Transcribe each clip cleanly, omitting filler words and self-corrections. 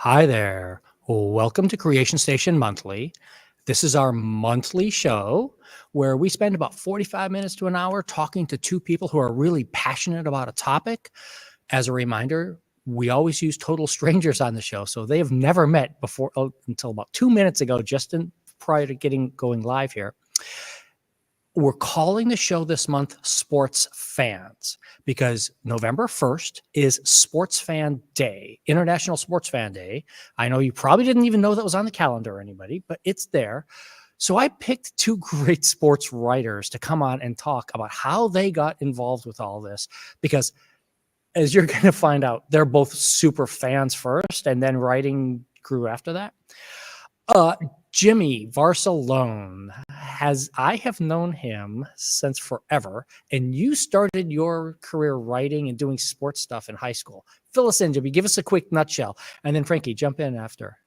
Hi there. Welcome to Creation Station Monthly. This is our monthly show where we spend about 45 minutes to an hour talking to two people who are really passionate about a topic. As a reminder, we always use total strangers on the show, so they have never met before until about 2 minutes ago, prior to getting going live here. We're calling the show this month Sports Fans because November 1st is Sports Fan Day, International Sports Fan Day. I know you probably didn't even know that was on the calendar, anybody, but it's there. So I picked two great sports writers to come on and talk about how they got involved with all this because as you're going to find out, they're both super fans first and then writing grew after that. Jimmy Varsalone I have known him since forever, and you started your career writing and doing sports stuff in high school. Fill us in, Jimmy. Give us a quick nutshell, and then Frankie, jump in after.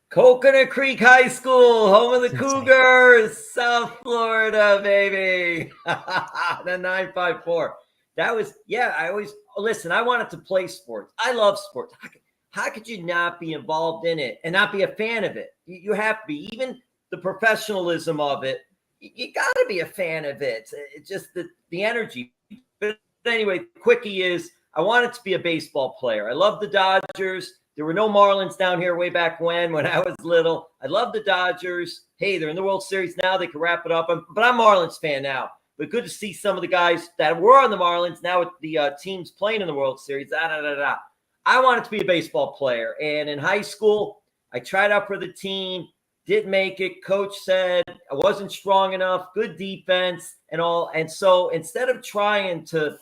Coconut Creek High School, home of the Cougars, South Florida, baby. The 954. That was, I always, listen, I wanted to play sports. I love sports. How could you not be involved in it and not be a fan of it? You have to be. Even the professionalism of it, you got to be a fan of it. It's just the energy. But anyway, quickie is I wanted to be a baseball player. I love the Dodgers. There were no Marlins down here way back when I was little. I love the Dodgers. Hey, they're in the World Series now. They can wrap it up. But I'm a Marlins fan now. But good to see some of the guys that were on the Marlins now with the teams playing in the World Series. I wanted to be a baseball player. And in high school, I tried out for the team, didn't make it. Coach said I wasn't strong enough, good defense and all. And so instead of trying to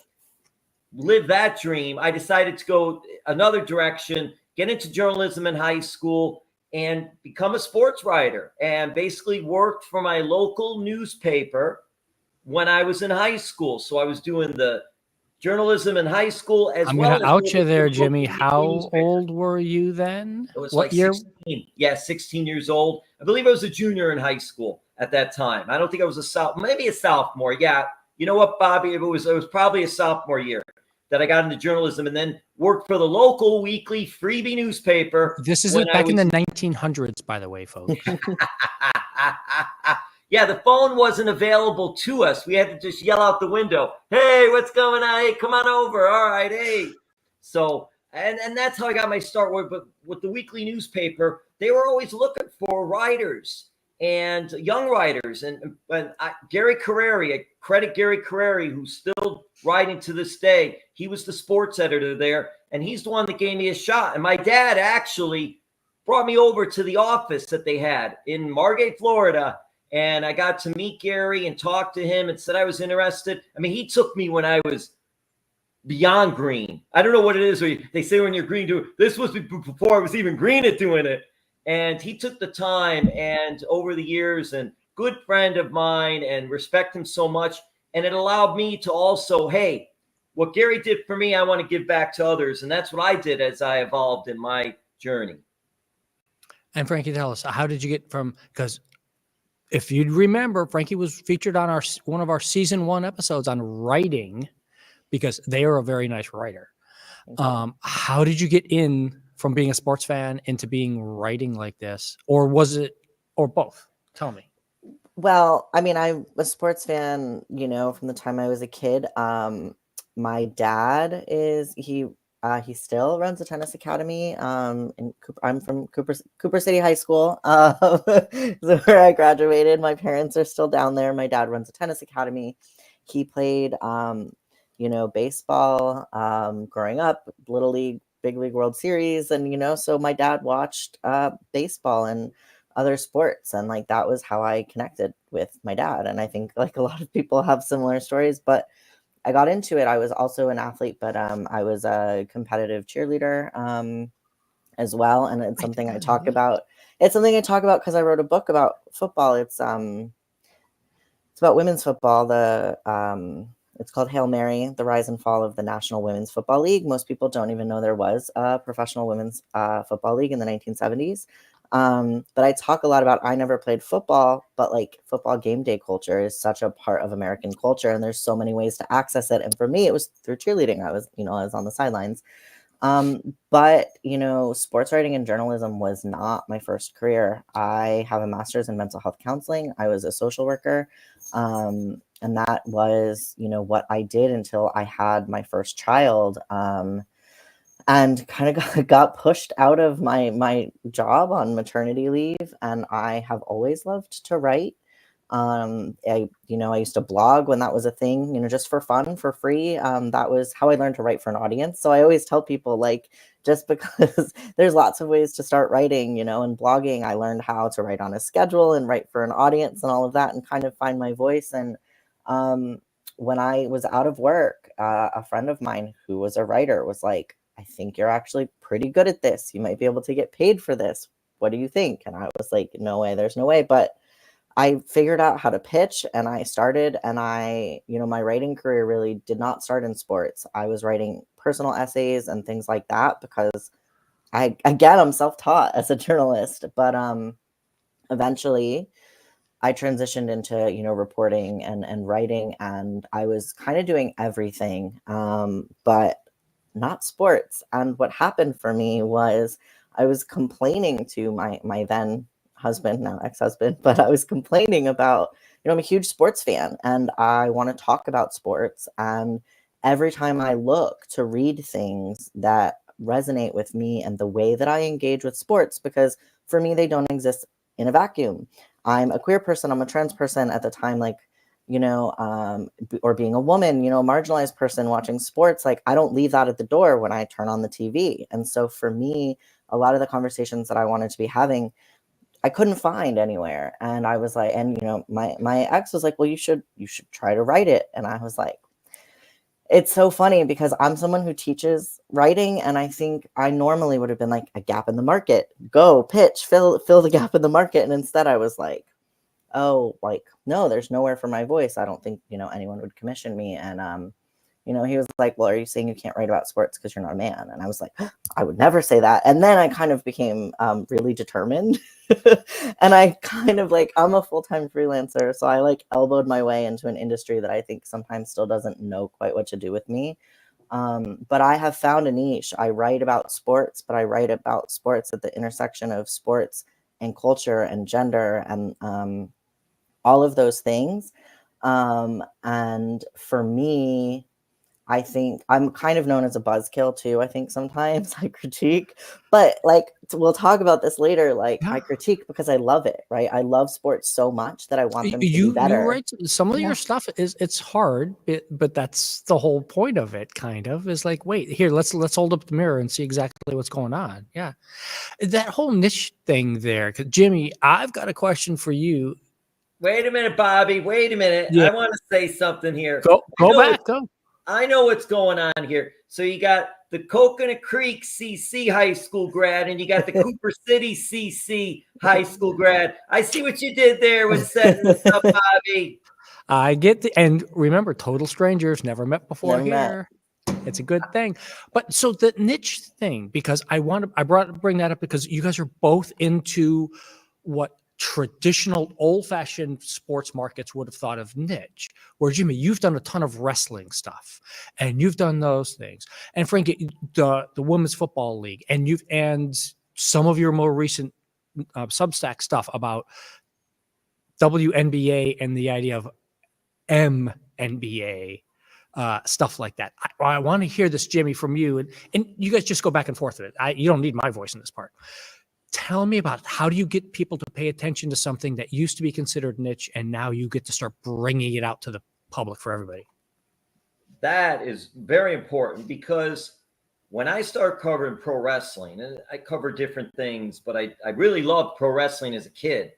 live that dream, I decided to go another direction, get into journalism in high school and become a sports writer, and basically worked for my local newspaper when I was in high school. So I was doing the journalism in high school as I'm well. I'm going to out you there, Jimmy. How old were you then? It was what like year? 16. Yeah, 16 years old. I believe I was a junior in high school at that time. I don't think I was maybe a sophomore. Yeah. You know what, Bobby? It was probably a sophomore year that I got into journalism and then worked for the local weekly freebie newspaper. This is back in the 1900s, by the way, folks. Yeah, the phone wasn't available to us. We had to just yell out the window, hey, what's going on? Hey, come on over. All right, hey. So, and that's how I got my start with the weekly newspaper. They were always looking for writers and young writers. And Gary Carreri, I credit Gary Carreri, who's still writing to this day. He was the sports editor there, and he's the one that gave me a shot. And my dad actually brought me over to the office that they had in Margate, Florida. And I got to meet Gary and talk to him and said I was interested. I mean, he took me when I was beyond green. I don't know what it is. They say when you're green, this was before I was even green at doing it. And he took the time, and over the years, and good friend of mine, and respect him so much. And it allowed me to also, hey, what Gary did for me, I want to give back to others. And that's what I did as I evolved in my journey. And Frankie, tell us, how did you get from, because if you'd remember, Frankie was featured on one of our season 1 episodes on writing because they are a very nice writer. How did you get in from being a sports fan into being writing like this? Or was it, or both? Tell me. Well, I mean, I'm a sports fan, from the time I was a kid. My dad he still runs a tennis academy. I'm from Cooper City High School, where I graduated. My parents are still down there. My dad runs a tennis academy. He played, baseball growing up, Little League, Big League World Series. And, so my dad watched baseball and other sports. And that was how I connected with my dad. And I think a lot of people have similar stories, but I got into it. I was also an athlete, but I was a competitive cheerleader as well. And it's something I talk about. It's something I talk about because I wrote a book about football. It's about women's football. It's called Hail Mary, The Rise and Fall of the National Women's Football League. Most people don't even know there was a professional women's football league in the 1970s. But I talk a lot about, I never played football, but football game day culture is such a part of American culture, and there's so many ways to access it. And for me, it was through cheerleading. I was on the sidelines. But, you know, sports writing and journalism was not my first career. I have a master's in mental health counseling. I was a social worker. And that was, you know, what I did until I had my first child. And kind of got pushed out of my job on maternity leave. And I have always loved to write. I used to blog when that was a thing, you know, just for fun, for free. That was how I learned to write for an audience. So I always tell people, like, just because there's lots of ways to start writing, you know, and blogging, I learned how to write on a schedule and write for an audience and all of that, and kind of find my voice. And when I was out of work, a friend of mine who was a writer was like, I think you're actually pretty good at this. You might be able to get paid for this. What do you think? And I was like, no way, there's no way. But I figured out how to pitch, and I started, and my writing career really did not start in sports. I was writing personal essays and things like that because I'm self-taught as a journalist, but eventually I transitioned into, you know, reporting and writing, and I was kind of doing everything, but not sports. And what happened for me was I was complaining to my then husband, now ex-husband, but I was complaining about, you know, I'm a huge sports fan and I want to talk about sports. And every time I look to read things that resonate with me and the way that I engage with sports, because for me, they don't exist in a vacuum. I'm a queer person, I'm a trans person at the time, like, you know, or being a woman, you know, a marginalized person watching sports, like, I don't leave that at the door when I turn on the TV. And so for me, a lot of the conversations that I wanted to be having, I couldn't find anywhere. And I was like, and you know, my ex was like, well, you should try to write it. And I was like, it's so funny because I'm someone who teaches writing, and I think I normally would have been like, a gap in the market, go pitch, fill the gap in the market. And instead I was like, oh, like, no, there's nowhere for my voice. I don't think, you know, anyone would commission me. And you know, he was like, well, are you saying you can't write about sports because you're not a man? And I was like, I would never say that. And then I kind of became really determined. And I kind of, like, I'm a full-time freelancer, so I, like, elbowed my way into an industry that I think sometimes still doesn't know quite what to do with me. But I have found a niche. I write about sports, but I write about sports at the intersection of sports and culture and gender and all of those things. And for me, I think I'm kind of known as a buzzkill too. I think sometimes I critique, but, like, we'll talk about this later. Like, Yeah. I critique because I love it, right? I love sports so much that I want them to be You better. write some of Yeah. your stuff it's hard, but that's the whole point of it, kind of, is like, wait, here, let's hold up the mirror and see exactly what's going on. Yeah. That whole niche thing there. 'Cause Jimmy, I've got a question for you. Wait a minute, Bobby. Wait a minute. Yeah. I want to say something here. Go back. Go. I know what's going on here. So you got the Coconut Creek CC high school grad, and you got the Cooper City CC high school grad. I see what you did there with setting this up, Bobby. I get and remember, total strangers, never met before Never met. here. It's a good thing. But so the niche thing, because I bring that up because you guys are both into what traditional old-fashioned sports markets would have thought of niche. Where, Jimmy, you've done a ton of wrestling stuff and you've done those things. And Frank, the women's football league, and some of your more recent Substack stuff about WNBA and the idea of MNBA, stuff like that. I want to hear this, Jimmy, from you, and you guys just go back and forth with it. You don't need my voice in this part. Tell me about how do you get people to pay attention to something that used to be considered niche, and now you get to start bringing it out to the public for everybody. That is very important, because when I started covering pro wrestling, and I cover different things, but I really loved pro wrestling as a kid.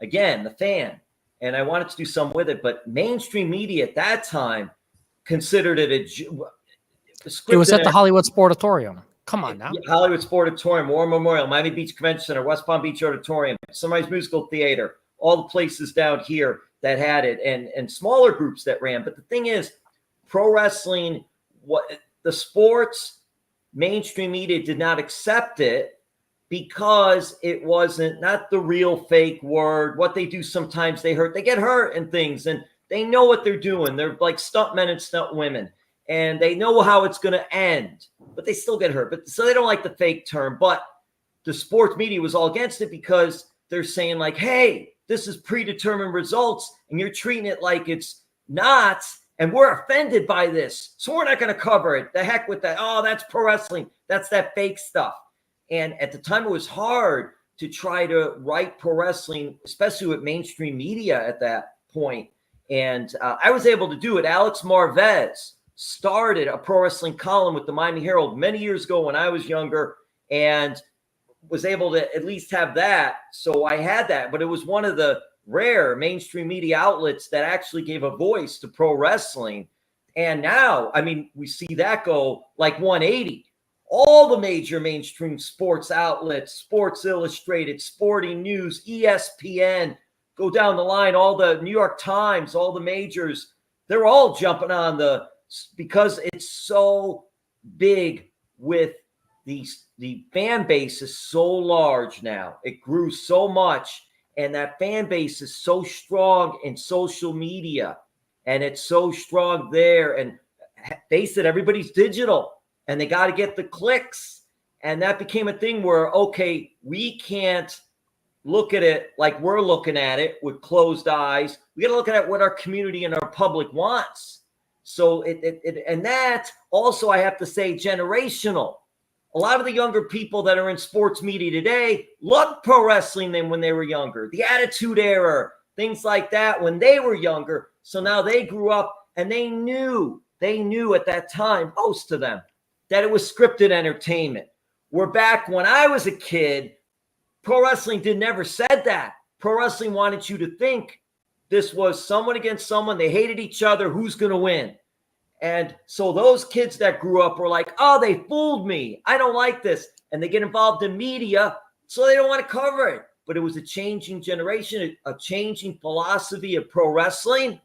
Again, the fan, and I wanted to do something with it, but mainstream media at that time considered it It was at the Hollywood Sportatorium. Come on now. Hollywood Sportatorium, War Memorial, Miami Beach Convention Center, West Palm Beach Auditorium, Sunrise Musical Theater, all the places down here that had it, and smaller groups that ran. But the thing is, pro wrestling, the sports mainstream media did not accept it because it wasn't not the real fake word. What they do sometimes, they get hurt and things, and they know what they're doing. They're like stuntmen and stunt women. and they know how it's going to end, but they still get hurt. But so they don't like the fake term. But the sports media was all against it because they're saying like, hey, this is predetermined results, and you're treating it like it's not, and we're offended by this, so we're not going to cover it. The heck with that. Oh, that's pro wrestling. That's that fake stuff. And at the time, it was hard to try to write pro wrestling, especially with mainstream media at that point. And I was able to do it. Alex Marvez started a pro wrestling column with the Miami Herald many years ago when I was younger, and was able to at least have that. So I had that, but it was one of the rare mainstream media outlets that actually gave a voice to pro wrestling. And now, I mean, we see that go like 180. All the major mainstream sports outlets, Sports Illustrated, Sporting News, ESPN, go down the line, all the New York Times, all the majors, they're all jumping on because it's so big with the fan base is so large now. It grew so much, and that fan base is so strong in social media, and it's so strong there. And face it, everybody's digital, and they got to get the clicks. And that became a thing where, okay, we can't look at it like we're looking at it with closed eyes. We got to look at what our community and our public wants. So and that also, I have to say, generational. A lot of the younger people that are in sports media today loved pro wrestling than when they were younger. The Attitude Era, things like that when they were younger. So now they grew up and they knew at that time, most of them, that it was scripted entertainment. Where back when I was a kid, pro wrestling never said that. Pro wrestling wanted you to think this was someone against someone. They hated each other. Who's going to win? And so those kids that grew up were like, oh, they fooled me. I don't like this. And they get involved in media, so they don't want to cover it. But it was a changing generation, a changing philosophy of pro wrestling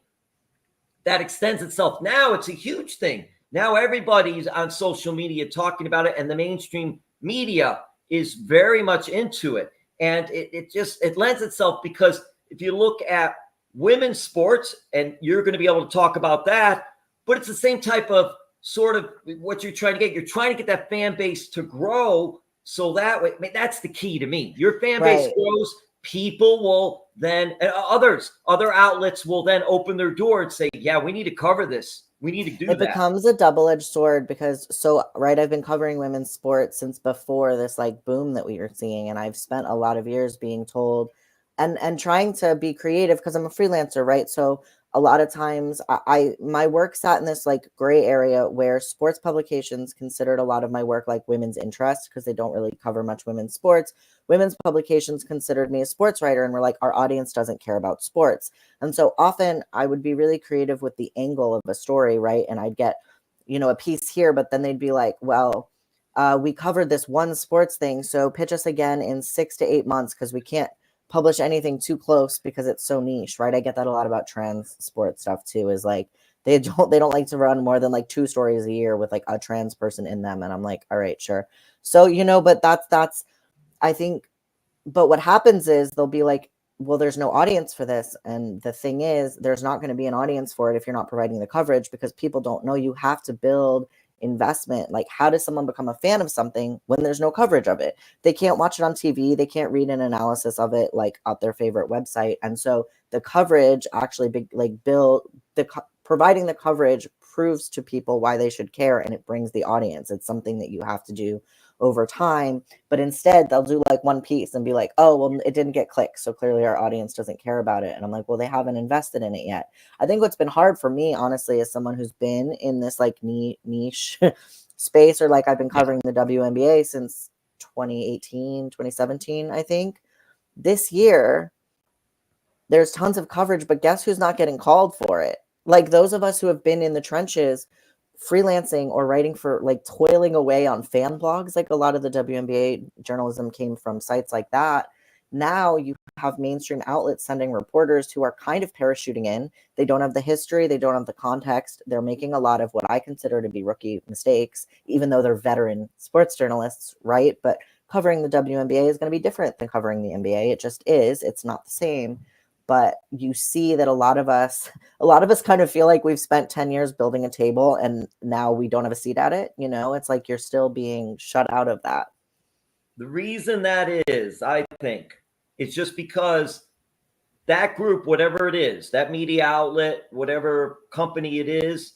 that extends itself. Now it's a huge thing. Now everybody's on social media talking about it, and the mainstream media is very much into it. And it lends itself, because if you look at women's sports, and you're going to be able to talk about that, but it's the same type of sort of what you're trying to get. You're trying to get that fan base to grow, so that way, that's the key to me. Your fan base grows, people will then, and other outlets will then open their door and say, yeah, we need to cover this. We need to do that. It becomes a double-edged sword because, I've been covering women's sports since before this like boom that we were seeing. And I've spent a lot of years being told and trying to be creative because I'm a freelancer, right? So a lot of times my work sat in this like gray area where sports publications considered a lot of my work like women's interest because they don't really cover much women's sports. Women's publications considered me a sports writer and were like, our audience doesn't care about sports. And so often I would be really creative with the angle of a story, right? And I'd get, a piece here, but then they'd be like, well, we covered this one sports thing, so pitch us again in 6 to 8 months because we can't publish anything too close because it's so niche, right? I get that a lot about trans sports stuff too, is like they don't like to run more than like 2 stories a year with like a trans person in them. And I'm like, all right, sure. So, but that's I think, but what happens is they'll be like, well, there's no audience for this. And the thing is, there's not going to be an audience for it if you're not providing the coverage, because people don't know. You have to build investment. Like, how does someone become a fan of something when there's no coverage of it? They can't watch it on TV. They can't read an analysis of it like at their favorite website. And so the coverage actually providing the coverage proves to people why they should care, and it brings the audience. It's something that you have to do over time. But instead they'll do like one piece and be like, oh, well, it didn't get clicks, so clearly our audience doesn't care about it. And I'm like, well, they haven't invested in it yet. I think what's been hard for me, honestly, as someone who's been in this like niche space, or like I've been covering the WNBA since 2017, I think. This year there's tons of coverage, but guess who's not getting called for it? Like those of us who have been in the trenches freelancing or writing for, like, toiling away on fan blogs, like a lot of the WNBA journalism came from sites like that. Now you have mainstream outlets sending reporters who are kind of parachuting in. They don't have the history. They don't have the context. They're making a lot of what I consider to be rookie mistakes, even though they're veteran sports journalists, right? But covering the WNBA is going to be different than covering the NBA. It just is. It's not the same. But you see that a lot of us kind of feel like we've spent 10 years building a table and now we don't have a seat at it. It's like you're still being shut out of that. The reason that is, I think, it's just because that group, whatever it is, that media outlet, whatever company it is,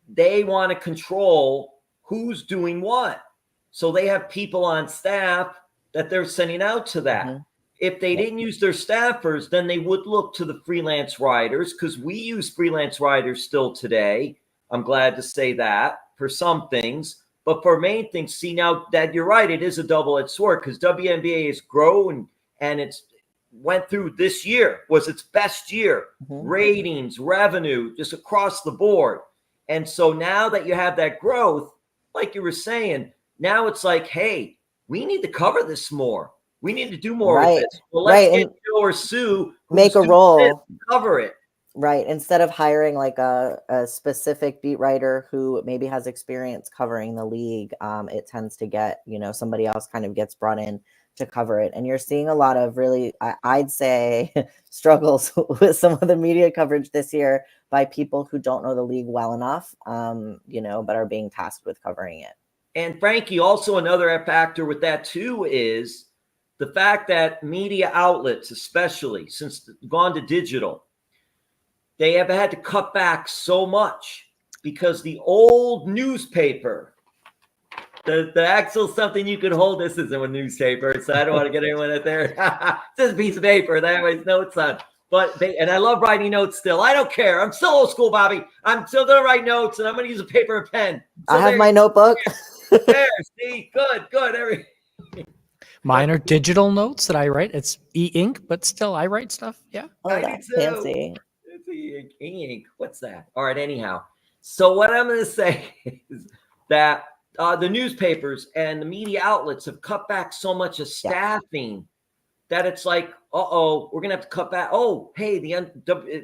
they want to control who's doing what. So they have people on staff that they're sending out to that. Mm-hmm. If they didn't use their staffers, then they would look to the freelance writers, because we use freelance writers still today. I'm glad to say that for some things. But for main things, see, now that you're right, it is a double-edged sword, because WNBA has grown and it's went through this year, was its best year, ratings, revenue, just across the board. And so now that you have that growth, like you were saying, now it's like, hey, we need to cover this more. We need to do more of this. Well, let's get Joe or Sue, make a role, cover it. Right. Instead of hiring like a specific beat writer who maybe has experience covering the league, it tends to get, somebody else kind of gets brought in to cover it. And you're seeing a lot of really, I'd say, struggles with some of the media coverage this year by people who don't know the league well enough, but are being tasked with covering it. And Frankie, also another factor with that too is the fact that media outlets, especially since gone to digital, they have had to cut back so much because the old newspaper, the actual something you could hold, this isn't a newspaper, so I don't want to get anyone out there. It's just a piece of paper that has notes on. And I love writing notes still. I don't care. I'm still old school, Bobby. I'm still going to write notes, and I'm going to use a paper and pen. So I have my notebook. There, see, good. Mine are digital notes that I write. It's e-ink, but still I write stuff. Yeah. Oh, that's fancy. It's e-ink. What's that? All right, anyhow. So what I'm going to say is that the newspapers and the media outlets have cut back so much of staffing that it's like, we're going to have to cut back. Oh, hey,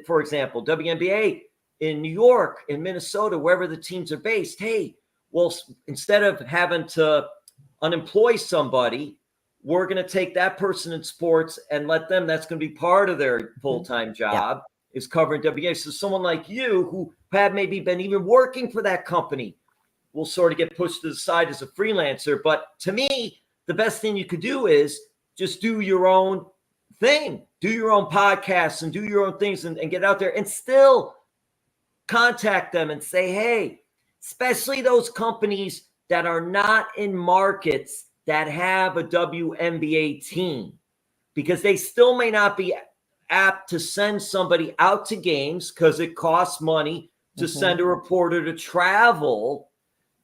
for example, WNBA in New York, in Minnesota, wherever the teams are based. Hey, well, instead of having to unemploy somebody, we're going to take that person in sports and let them, that's going to be part of their full-time job, is covering WNBA. So someone like you who had maybe been even working for that company will sort of get pushed to the side as a freelancer. But to me, the best thing you could do is just do your own thing, do your own podcasts and do your own things and get out there and still contact them and say, hey, especially those companies that are not in markets that have a WNBA team, because they still may not be apt to send somebody out to games because it costs money to send a reporter to travel,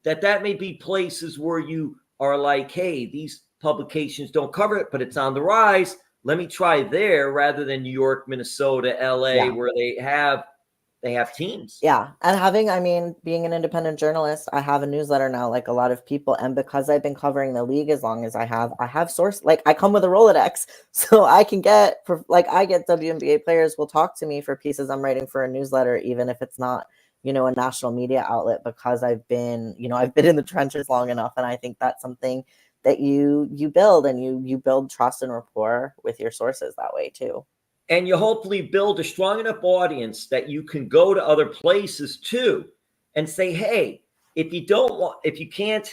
that may be places where you are like, hey, these publications don't cover it, but it's on the rise. Let me try there rather than New York, Minnesota, LA, where they have teams. Yeah. And being an independent journalist, I have a newsletter now, like a lot of people. And because I've been covering the league as long as I have source, like I come with a Rolodex, so I can I get WNBA players will talk to me for pieces I'm writing for a newsletter, even if it's not, a national media outlet, because I've been in the trenches long enough. And I think that's something that you build, and you build trust and rapport with your sources that way too. And you hopefully build a strong enough audience that you can go to other places too and say, hey, if you can't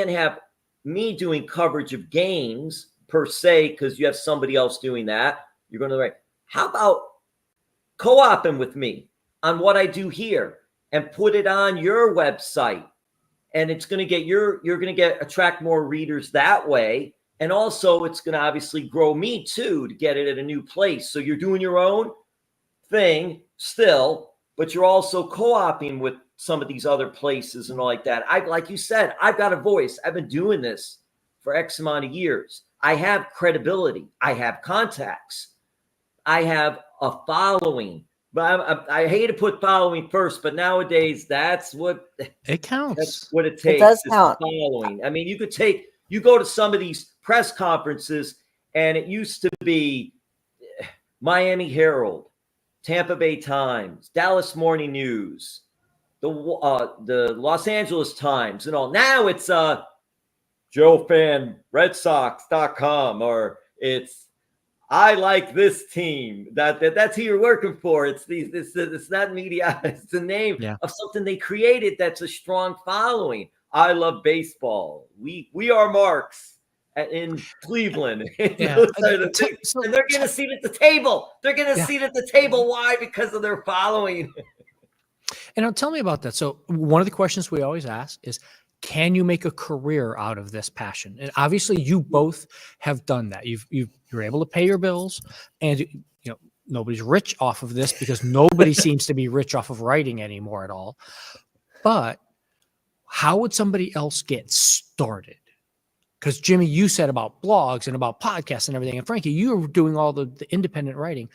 have me doing coverage of games per se, because you have somebody else doing that, you're going to write, how about co-oping with me on what I do here and put it on your website? And it's going to get attract more readers that way. And also it's going to obviously grow me too, to get it at a new place. So you're doing your own thing still, but you're also co-oping with some of these other places and all like that. Like you said, I've got a voice. I've been doing this for X amount of years. I have credibility. I have contacts. I have a following. But I hate to put following first, but nowadays that's what it counts. That's what it takes. It does count. Following. I mean, you go to some of these press conferences, and it used to be Miami Herald, Tampa Bay Times, Dallas Morning News, the Los Angeles Times, and all. Now it's JoeFanRedSox.com, or it's I like this team. That's who you're working for. It's not media. It's the name of something they created that's a strong following. I love baseball. We are Marks in Cleveland. Yeah. Those are the things. And they're going to sit at the table. They're going to sit at the table. Why? Because of their following. And now tell me about that. So one of the questions we always ask is, can you make a career out of this passion? And obviously you both have done that. You're able to pay your bills, and nobody's rich off of this because nobody seems to be rich off of writing anymore at all. But how would somebody else get started? Because Jimmy, you said about blogs and about podcasts and everything. And Frankie, you were doing all the independent writing.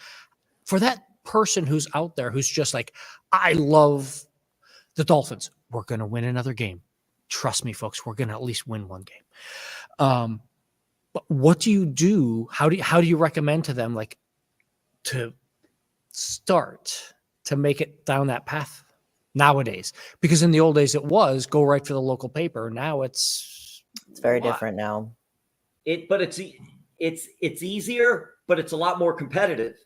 For that person who's out there who's just like, I love the Dolphins. We're going to win another game. Trust me, folks, we're going to at least win one game. But what do you do? How do you recommend to them, like, to start to make it down that path nowadays? Because in the old days it was go write for the local paper. Now it's very different now. But it's easier, but it's a lot more competitive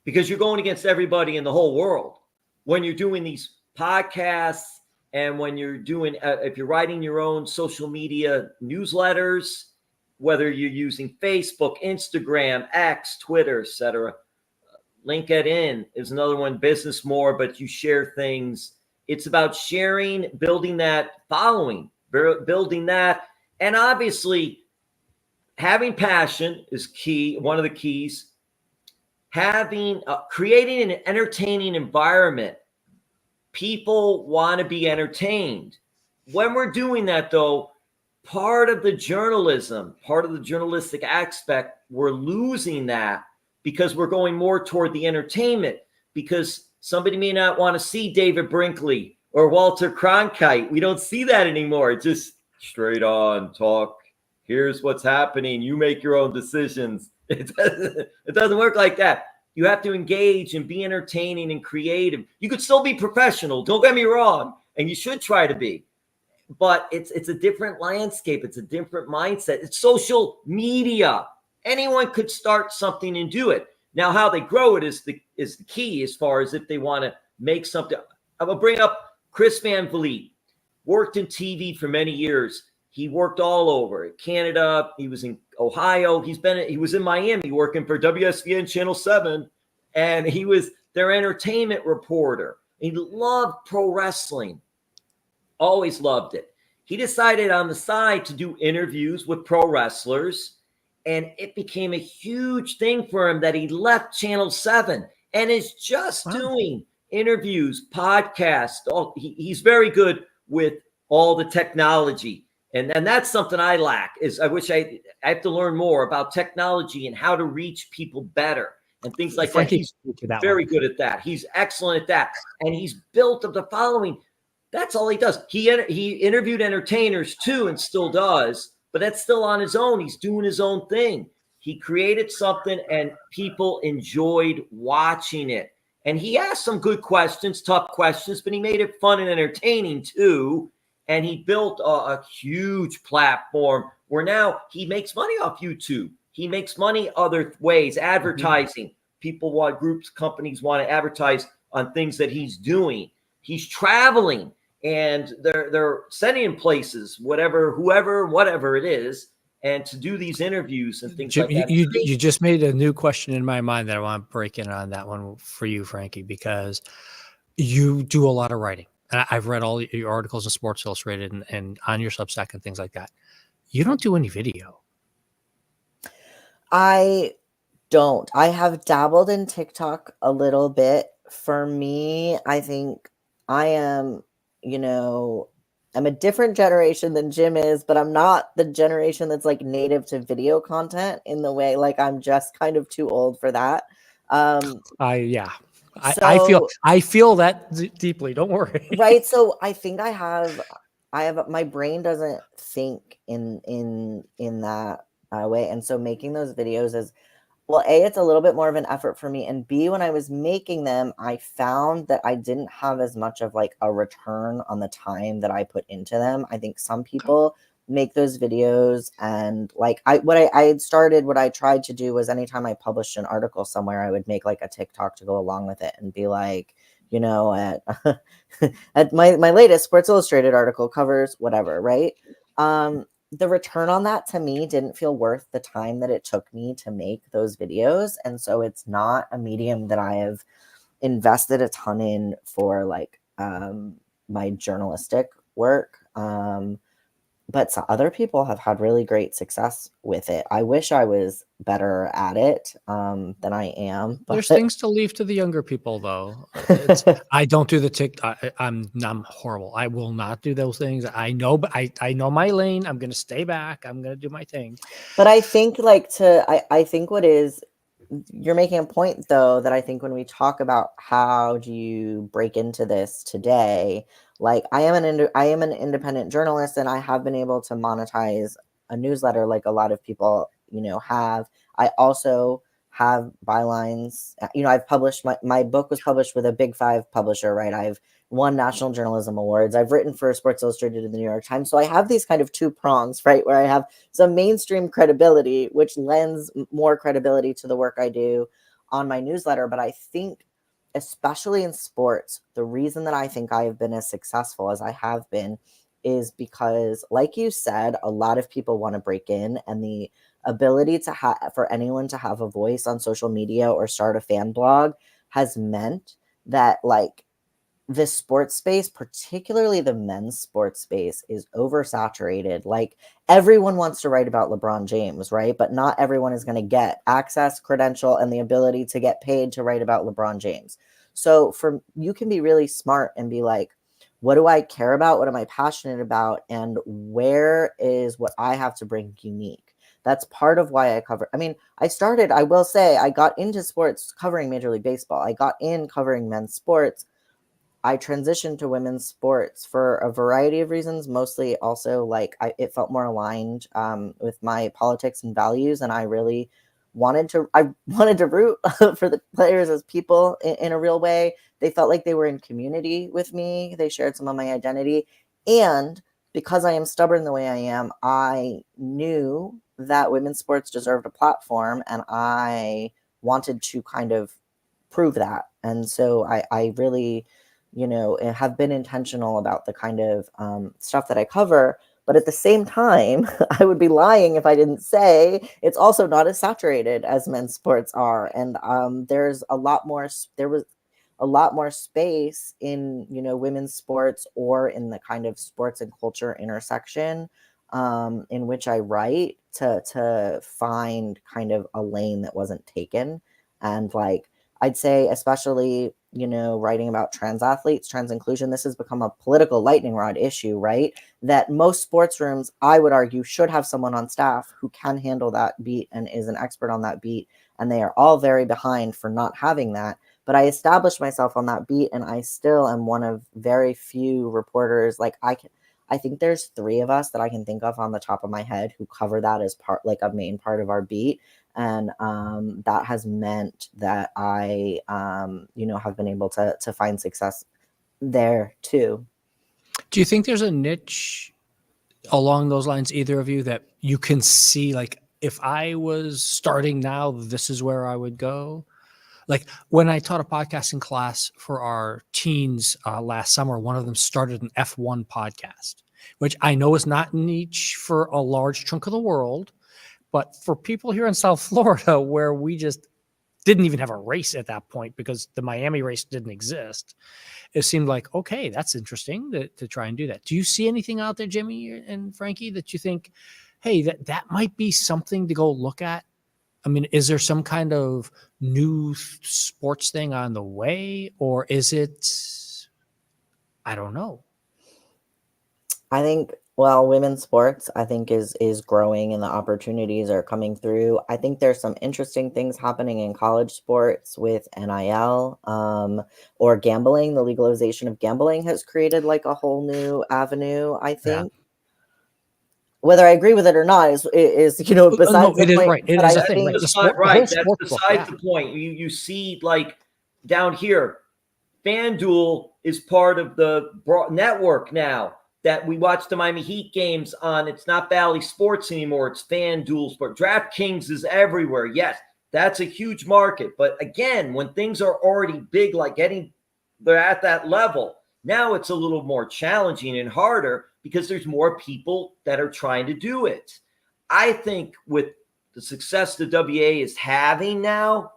because you're going against everybody in the whole world when you're doing these podcasts. And when you're doing, if you're writing your own social media newsletters, whether you're using Facebook, Instagram, X, Twitter, etc., LinkedIn is another one, business more, but you share things. It's about sharing, building that following, building that. And obviously, having passion is key, one of the keys. Creating an entertaining environment. People want to be entertained. When we're doing that, though, part of the journalistic aspect, we're losing that because we're going more toward the entertainment, because somebody may not want to see David Brinkley or Walter Cronkite. We don't see that anymore. Just straight on talk. Here's what's happening. You make your own decisions. It doesn't work like that. You have to engage and be entertaining and creative. You could still be professional. Don't get me wrong. And you should try to be. But it's a different landscape. It's a different mindset. It's social media. Anyone could start something and do it. Now, how they grow it is the key as far as if they want to make something. I will bring up Chris Van Vliet. Worked in TV for many years. He worked all over Canada. He was in Ohio. He was in Miami working for WSVN Channel 7, and he was their entertainment reporter. He loved pro wrestling. Always loved it. He decided on the side to do interviews with pro wrestlers, and it became a huge thing for him that he left Channel 7 and is just doing interviews, podcasts. He's very good with all the technology. And that's something I lack. Is I wish I have to learn more about technology and how to reach people better and things like that. He's very good at that. He's excellent at that. And he's built up the following. That's all he does. He interviewed entertainers too and still does, but that's still on his own. He's doing his own thing. He created something and people enjoyed watching it. And he asked some good questions, tough questions, but he made it fun and entertaining too. And he built a huge platform where now he makes money off YouTube. He makes money other ways, advertising. People want groups, companies want to advertise on things that he's doing. He's traveling and they're sending him places, whatever it is, and to do these interviews and things like that. You just made a new question in my mind that I want to break in on that one for you, Frankie, because you do a lot of writing. I've read all your articles in Sports Illustrated and on your Substack and things like that. You don't do any video. I don't. I have dabbled in TikTok a little bit. For me, I think I am, I'm a different generation than Jim is, but I'm not the generation that's like native to video content in the way, like I'm just kind of too old for that. I feel that deeply. Don't worry. Right. So I think I have my brain doesn't think in that way. And so making those videos is, well, A, it's a little bit more of an effort for me. And B, when I was making them, I found that I didn't have as much of like a return on the time that I put into them. I think some people make those videos. And like I had started, what I tried to do was anytime I published an article somewhere, I would make like a TikTok to go along with it and be like, you know, at my latest Sports Illustrated article covers whatever, right? The return on that to me didn't feel worth the time that it took me to make those videos. And so it's not a medium that I have invested a ton in for like my journalistic work. But so other people have had really great success with it. I wish I was better at it than I am. But There's things to leave to the younger people, though. I don't do the TikTok. I'm horrible. I will not do those things. I know, but I know my lane. I'm going to stay back. I'm going to do my thing. But I think I think what is, you're making a point though, that I think when we talk about how do you break into this today, like I am an independent journalist, and I have been able to monetize a newsletter like a lot of people, you know, have. I also have bylines. You know, I've published my book was published with a Big Five publisher, right? I've won National Journalism Awards. I've written for Sports Illustrated and the New York Times. So I have these kind of two prongs, right? Where I have some mainstream credibility, which lends more credibility to the work I do on my newsletter. But I think, especially in sports, the reason that I think I have been as successful as I have been is because, like you said, a lot of people want to break in, and the ability to for anyone to have a voice on social media or start a fan blog has meant that like the sports space, particularly the men's sports space, is oversaturated. Like everyone wants to write about LeBron James, right? But not everyone is going to get access, credential, and the ability to get paid to write about LeBron James. So you can be really smart and be like, what do I care about? What am I passionate about? And where is what I have to bring unique? That's part of why I cover. I mean, I will say, I got into sports covering Major League Baseball. I got in covering men's sports. I transitioned to women's sports for a variety of reasons, mostly also like it felt more aligned with my politics and values. And I really wanted to root for the players as people in a real way. They felt like they were in community with me. They shared some of my identity. And because I am stubborn the way I am, I knew that women's sports deserved a platform, and I wanted to kind of prove that. And so I really, you know, have been intentional about the kind of stuff that I cover. But at the same time, I would be lying if I didn't say it's also not as saturated as men's sports are. And there was a lot more space in, you know, women's sports, or in the kind of sports and culture intersection in which I write, to find kind of a lane that wasn't taken. And like, I'd say, especially, you know, writing about trans athletes, trans inclusion, this has become a political lightning rod issue, right? That most sports rooms, I would argue, should have someone on staff who can handle that beat and is an expert on that beat. And they are all very behind for not having that. But I established myself on that beat, and I still am one of very few reporters. Like I think there's 3 of us that I can think of on the top of my head who cover that as part, like a main part of our beat. And that has meant that I, you know, have been able to find success there too. Do you think there's a niche along those lines, either of you, that you can see, like, if I was starting now, this is where I would go? Like when I taught a podcasting class for our teens last summer, one of them started an F1 podcast, which I know is not niche for a large chunk of the world. But for people here in South Florida, where we just didn't even have a race at that point because the Miami race didn't exist, it seemed like, okay, that's interesting to try and do that. Do you see anything out there, Jimmy and Frankie, that you think, hey, that might be something to go look at? I mean, is there some kind of new sports thing on the way, or is it, I don't know. I think, well, women's sports, I think is growing, and the opportunities are coming through. I think there's some interesting things happening in college sports with NIL or gambling. The legalization of gambling has created like a whole new avenue, I think. Yeah. Whether I agree with it or not is you know, besides the point. Right. It is a thing. That's beside the point. You see, like down here, FanDuel is part of the network now. that we watch the Miami Heat games on. It's not Bally Sports anymore. It's FanDuel Sport. DraftKings is everywhere. Yes, that's a huge market. But again, when things are already big, like they're at that level, now it's a little more challenging and harder because there's more people that are trying to do it. I think with the success the WA is having now,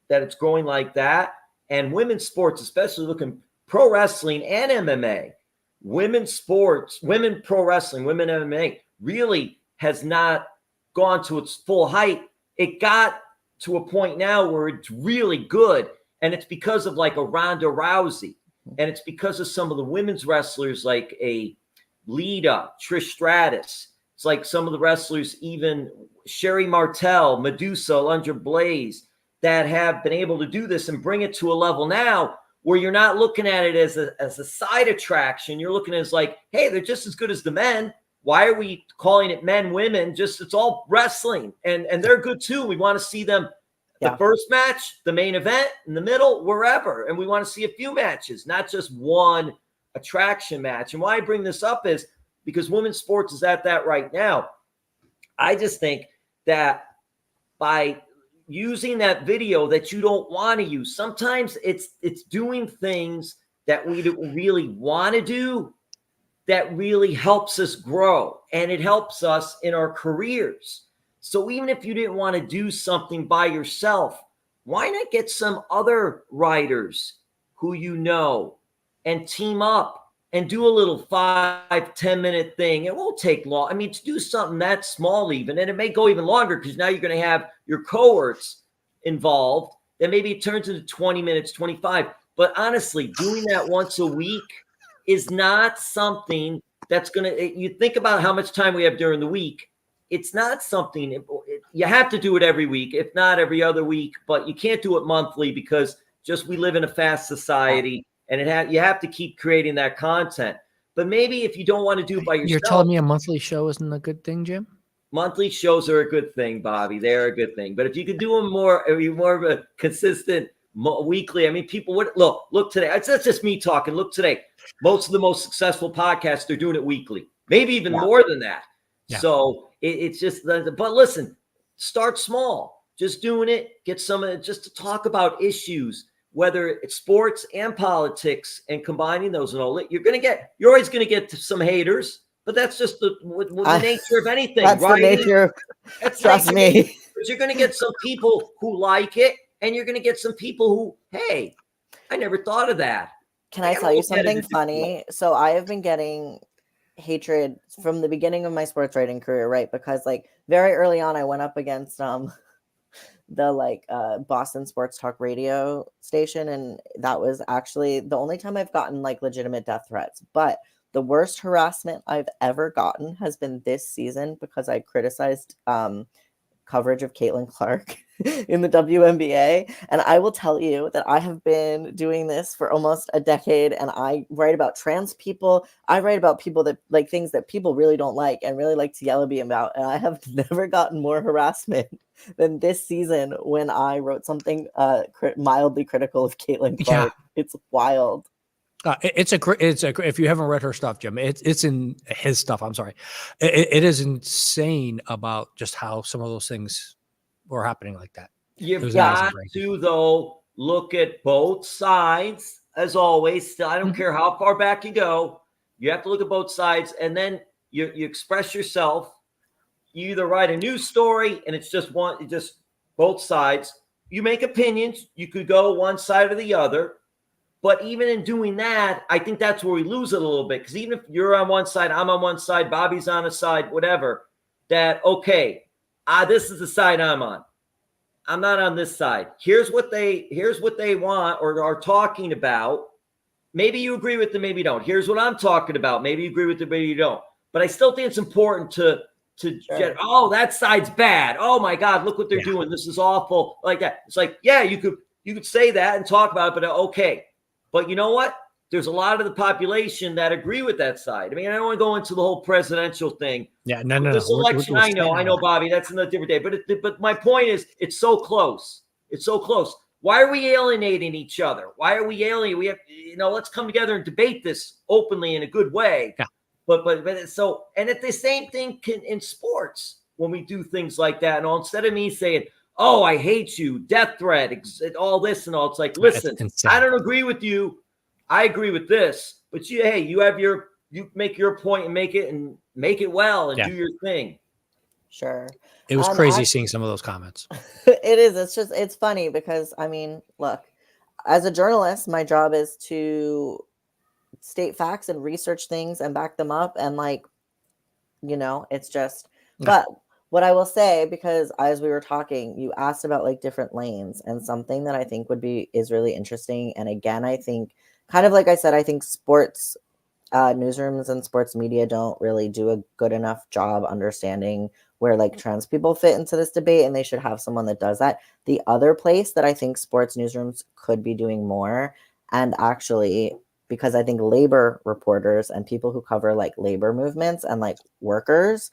that it's growing like that, and women's sports, especially looking pro wrestling and MMA, women's sports, women pro wrestling, women MMA really has not gone to its full height. It got to a point now where it's really good. And it's because of like a Ronda Rousey. And it's because of some of the women's wrestlers like a Lita, Trish Stratus. It's like some of the wrestlers, even Sherry Martel, Medusa, Alundra Blaze, that have been able to do this and bring it to a level now where you're not looking at it as a side attraction. You're looking at it as like, hey, they're just as good as the men. Why are we calling it men, women? Just it's all wrestling. And they're good too. We want to see them the first match, the main event, in the middle, wherever. And we want to see a few matches, not just one attraction match. And why I bring this up is because women's sports is at that right now. I just think that by using that video that you don't want to use, sometimes it's doing things that we don't really want to do that really helps us grow, and it helps us in our careers. So even if you didn't want to do something by yourself, why not get some other writers who you know and team up and do a little 5-10 minute thing? It won't take long. I mean, to do something that small even, and it may go even longer because now you're going to have your cohorts involved. Then maybe it turns into 20 minutes, 25. But honestly, doing that once a week is not something that's going to, you think about how much time we have during the week. It's not something, you have to do it every week, if not every other week, but you can't do it monthly because just we live in a fast society and you have to keep creating that content. But maybe if you don't want to do it by yourself. You're telling me a monthly show isn't a good thing, Jim? Monthly shows are a good thing, Bobby. They're a good thing. But if you could do them more of a consistent weekly, I mean, people would look today. That's just me talking. Look today. Most of the most successful podcasts, they're doing it weekly, maybe even more than that. Yeah. So it's just, but listen, start small, just doing it, get some of it just to talk about issues, whether it's sports and politics, and combining those and all. You're always going to get some haters, but that's just the nature of anything. That's right? The nature. Trust me. But you're going to get some people who like it, and you're going to get some people who, hey, I never thought of that. Can I tell you something funny? So I have been getting hatred from the beginning of my sports writing career, right? Because like very early on, I went up against the Boston Sports Talk radio station, and that was actually the only time I've gotten like legitimate death threats. But the worst harassment I've ever gotten has been this season because I criticized coverage of Caitlin Clark in the WNBA. And I will tell you that I have been doing this for almost a decade, and I write about trans people. I write about people that like things that people really don't like and really like to yell at me about. And I have never gotten more harassment than this season when I wrote something mildly critical of Caitlin Clark. Yeah. It's wild. If you haven't read her stuff, Jim, it's in his stuff. I'm sorry. It is insane about just how some of those things were happening like that. You've got to, though, look at both sides as always. I don't care how far back you go. You have to look at both sides, and then you express yourself. You either write a news story and it's just both sides. You make opinions. You could go one side or the other. But even in doing that, I think that's where we lose it a little bit. Because even if you're on one side, I'm on one side, Bobby's on a side, whatever, that, okay, this is the side I'm on. I'm not on this side. Here's what they want or are talking about. Maybe you agree with them, maybe you don't. Here's what I'm talking about. Maybe you agree with them, maybe you don't. But I still think it's important to get, oh, that side's bad. Oh my God, look what they're doing. This is awful. Like that. It's like, yeah, you could say that and talk about it, but okay. But you know what? There's a lot of the population that agree with that side. I mean, I don't want to go into the whole presidential thing. Yeah, no. This election, I know, Bobby, that's another different day. But my point is, it's so close. It's so close. Why are we alienating each other? Why are we alienating? We have, let's come together and debate this openly in a good way. Yeah. but so, and it's the same thing in sports when we do things like that. And instead of me saying, "Oh, I hate you," death threat, all this and all, it's like, listen, I don't agree with you. I agree with this, but hey, you make your point and make it well and do your thing. Sure. It was crazy seeing some of those comments. It is. It's funny because, I mean, look, as a journalist, my job is to state facts and research things and back them up. And like, it's just, but what I will say, because as we were talking, you asked about like different lanes, and something that I think is really interesting. And again, I think kind of like I said, I think sports newsrooms and sports media don't really do a good enough job understanding where like trans people fit into this debate, and they should have someone that does that. The other place that I think sports newsrooms could be doing more, and actually, because I think labor reporters and people who cover like labor movements and like workers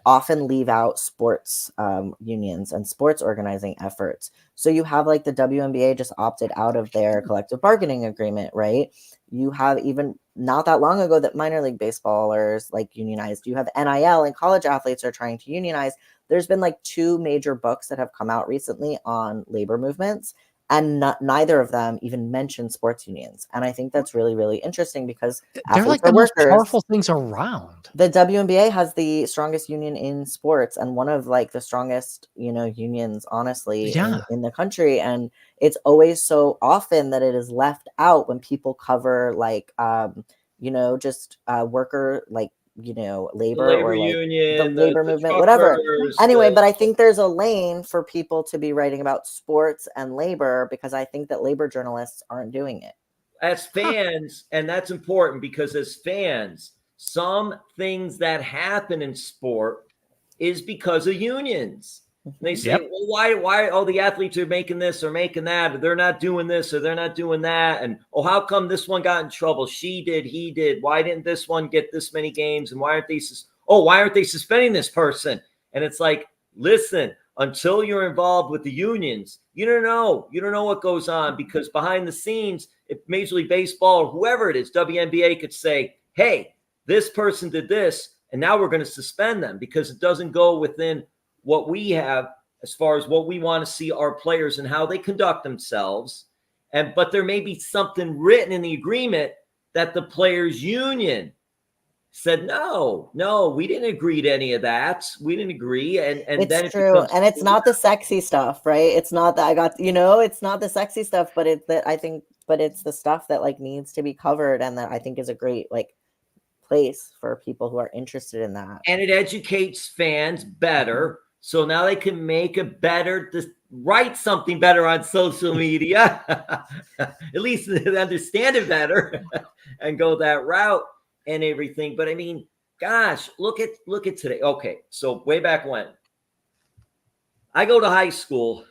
often leave out sports unions and sports organizing efforts. So you have like the WNBA just opted out of their collective bargaining agreement, right? You have even not that long ago that minor league baseballers like unionized. You have NIL and college athletes are trying to unionize. There's been like 2 major books that have come out recently on labor movements, and neither of them even mention sports unions. And I think that's really, really interesting because they're like the most powerful things around. The WNBA has the strongest union in sports, and one of like the strongest, unions, honestly, in the country. And it's always so often that it is left out when people cover like, just worker, like, labor or like union, the labor movement, whatever. Anyway, but I think there's a lane for people to be writing about sports and labor, because I think that labor journalists aren't doing it. As fans, and that's important, because as fans, some things that happen in sport is because of unions. And they say, well, why all the athletes are making this or making that, or they're not doing this or they're not doing that. And, how come this one got in trouble? She did, he did. Why didn't this one get this many games? And why aren't they suspending this person? And it's like, listen, until you're involved with the unions, you don't know what goes on, because behind the scenes, if Major League Baseball or whoever it is, WNBA could say, hey, this person did this, and now we're going to suspend them because it doesn't go within what we have as far as what we want to see our players and how they conduct themselves. But there may be something written in the agreement that the players union said, no, we didn't agree to any of that. We didn't agree. And it's then true. And it's not the sexy stuff, right? It's not that it's not the sexy stuff, but it's the stuff that like needs to be covered, and that I think is a great like place for people who are interested in that. And it educates fans better. So now they can write something better on social media, at least understand it better and go that route and everything. But I mean, gosh, look at today. Okay, so way back when I go to high school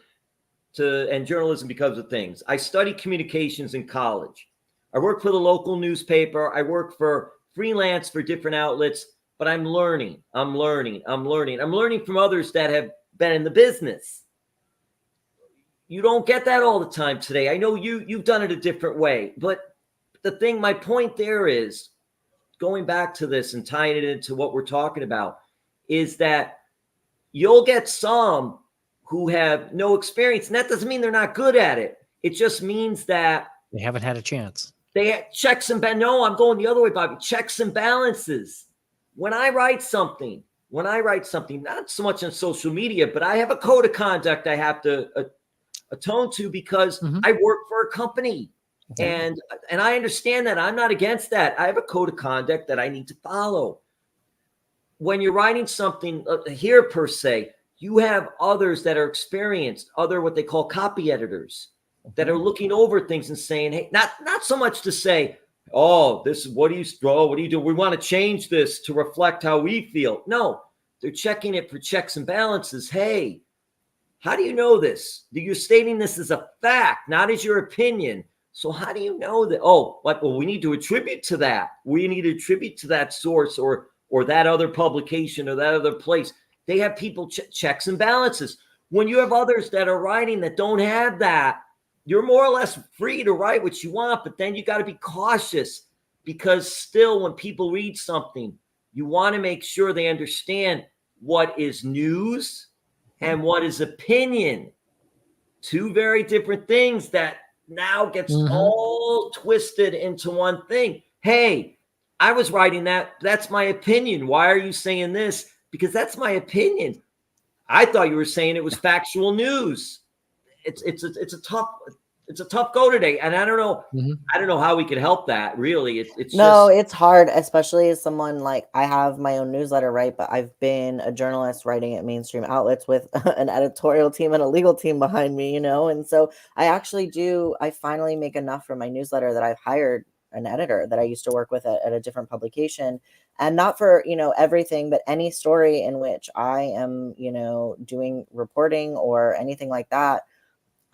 and journalism becomes a thing. I studied communications in college. I work for the local newspaper. I work for freelance for different outlets. But I'm learning from others that have been in the business. You don't get that all the time today. I know you've done it a different way. But my point there is, going back to this and tying it into what we're talking about, is that you'll get some who have no experience. And that doesn't mean they're not good at it. It just means that they haven't had a chance. They had checks and balances. No, I'm going the other way, Bobby. Checks and balances. When I write something, not so much on social media, but I have a code of conduct I have to atone to, because I work for a company. And I understand that. I'm not against that. I have a code of conduct that I need to follow. When you're writing something here per se, you have others that are experienced, what they call copy editors, that are looking over things and saying, hey, not so much to say, oh, this is what do you do? We want to change this to reflect how we feel. No, they're checking it for checks and balances. Hey, how do you know this? You're stating this as a fact, not as your opinion. So how do you know that? Oh, well, we need to attribute to that. We need to attribute to that source or that other publication or that other place. They have people checks and balances. When you have others that are writing that don't have that, you're more or less free to write what you want, but then you got to be cautious because still when people read something, you want to make sure they understand what is news and what is opinion. Two very different things that now gets all twisted into one thing. Hey, I was writing that. That's my opinion. Why are you saying this? Because that's my opinion. I thought you were saying it was factual news. It's a tough go today, and I don't know how we could help that. Really, it's hard, especially as someone like I have my own newsletter, right? But I've been a journalist writing at mainstream outlets with an editorial team and a legal team behind me, and so I finally make enough for my newsletter that I've hired an editor that I used to work with at a different publication, and not for everything, but any story in which I am doing reporting or anything like that.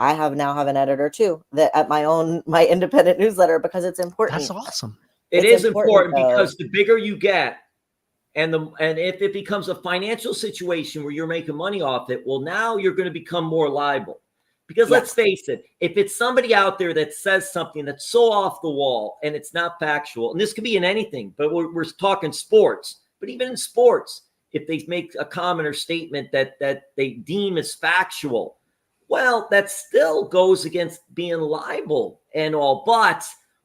I now have an editor too that at my independent newsletter, because it's important. That's awesome. It is important because the bigger you get, and if it becomes a financial situation where you're making money off it, well, now you're going to become more liable. Because let's face it, if it's somebody out there that says something that's so off the wall and it's not factual, and this could be in anything, but we're talking sports, but even in sports, if they make a comment or statement that they deem as factual, well, that still goes against being liable and all. But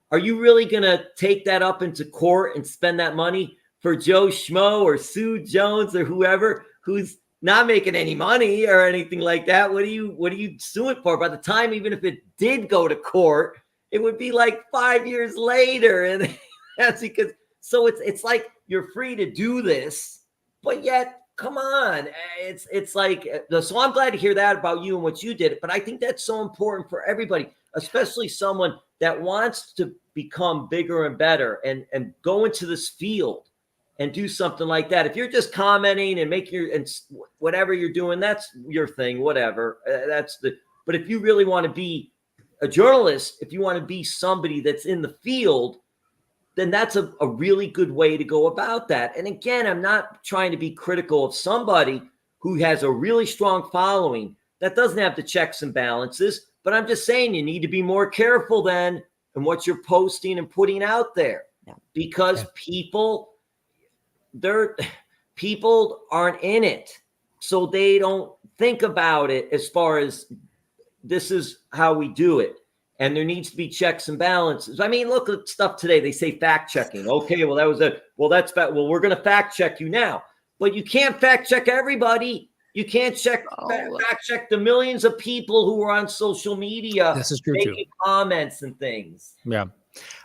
are you really going to take that up into court and spend that money for Joe Schmo or Sue Jones or whoever who's not making any money or anything like that? What are you suing for? By the time, even if it did go to court, it would be like 5 years later. And that's because, so it's like you're free to do this, but yet, come on. It's like, so I'm glad to hear that about you and what you did. But I think that's so important for everybody, especially someone that wants to become bigger and better and go into this field and do something like that. If you're just commenting and making and whatever you're doing, that's your thing, whatever. But if you really want to be a journalist, if you want to be somebody that's in the field, then that's a really good way to go about that. And again, I'm not trying to be critical of somebody who has a really strong following that doesn't have the checks and balances, but I'm just saying you need to be more careful then in what you're posting and putting out there, because people aren't in it. So they don't think about it as far as this is how we do it. And there needs to be checks and balances. I mean, look at stuff today. They say fact checking. Okay, well, that's bad. Well, we're going to fact check you now. But you can't fact check everybody. You can't fact check the millions of people who are on social media. This is true making too. Comments and things. Yeah.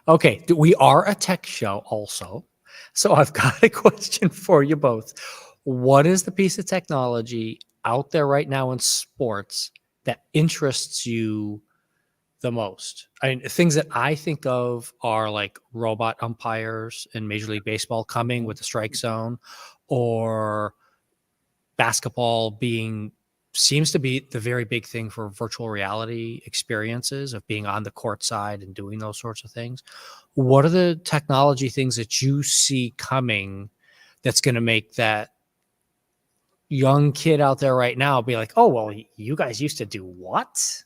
Okay. We are a tech show also. So I've got a question for you both. What is the piece of technology out there right now in sports that interests you the most? I mean, things that I think of are like robot umpires in Major League Baseball coming with the strike zone, or basketball seems to be the very big thing for virtual reality experiences of being on the court side and doing those sorts of things. What are the technology things that you see coming that's going to make that young kid out there right now be like, oh, well, you guys used to do what?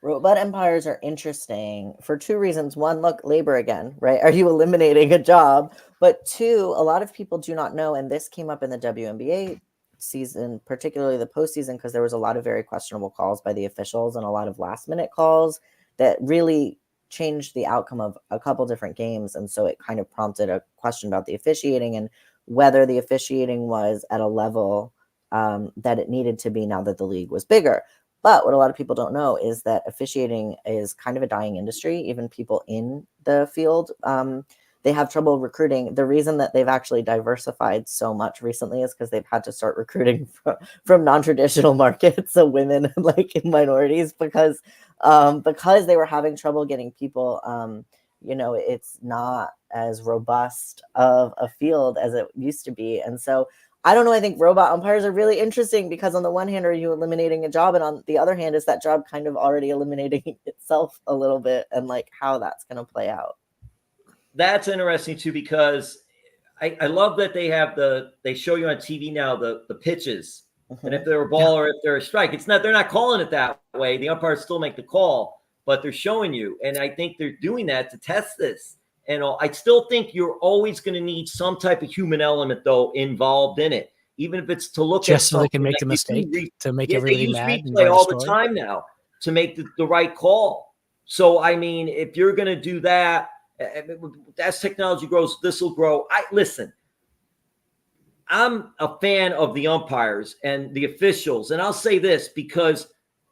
Robot umpires are interesting for two reasons. One, look, labor again, right? Are you eliminating a job? But two, a lot of people do not know, and this came up in the WNBA season, particularly the postseason, because there was a lot of very questionable calls by the officials and a lot of last-minute calls that really changed the outcome of a couple different games. And so it kind of prompted a question about the officiating and whether the officiating was at a level that it needed to be now that the league was bigger. But what a lot of people don't know is that officiating is kind of a dying industry. Even people in the field, they have trouble recruiting. The reason that they've actually diversified so much recently is because they've had to start recruiting from non-traditional markets, so women and like minorities, because they were having trouble getting people. It's not as robust of a field as it used to be. And so I don't know. I think robot umpires are really interesting because on the one hand, are you eliminating a job? And on the other hand, is that job kind of already eliminating itself a little bit, and like how that's going to play out? That's interesting too, because I love that they show you on TV now the pitches. And if they're a ball or if they're a strike, they're not calling it that way. The umpires still make the call, but they're showing you. And I think they're doing that to test this. and all. I still think you're always going to need some type of human element though involved in it, even if it's to look at Just so they can make the something that you mistake to make they everybody use mad and replay write a all the story. time now to make the right call. So, I mean, if you're going to do that, as technology grows, this will grow. Listen, I'm a fan of the umpires and the officials. And I'll say this, because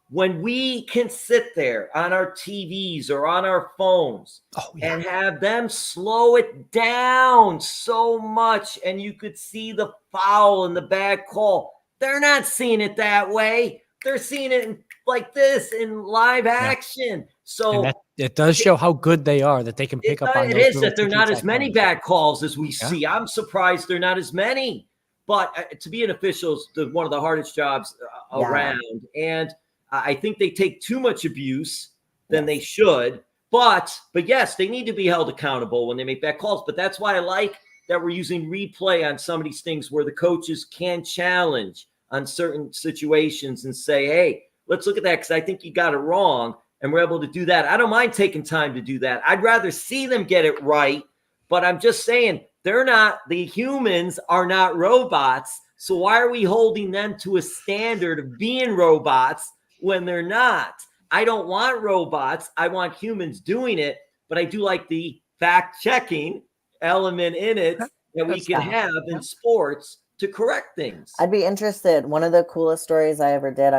when we can sit there on our TVs or on our phones and have them slow it down so much, and you could see the foul and the bad call, they're not seeing it that way. They're seeing it like this in live action. So it does show how good they are, that they can pick up on it those is that there are not as many things. bad calls as we see. I'm surprised there are not as many. But to be an official is one of the hardest jobs around. And I think they take too much abuse than they should. But yes, they need to be held accountable when they make bad calls. But that's why I like that we're using replay on some of these things where the coaches can challenge on certain situations and say, hey, let's look at that because I think you got it wrong. And we're able to do that. I don't mind taking time to do that. I'd rather see them get it right. But I'm just saying, the humans are not robots. So why are we holding them to a standard of being robots when they're not? I don't want robots. I want humans doing it. But I do like the fact-checking element in it that we can have in sports to correct things. I'd be interested. One of the coolest stories I ever did,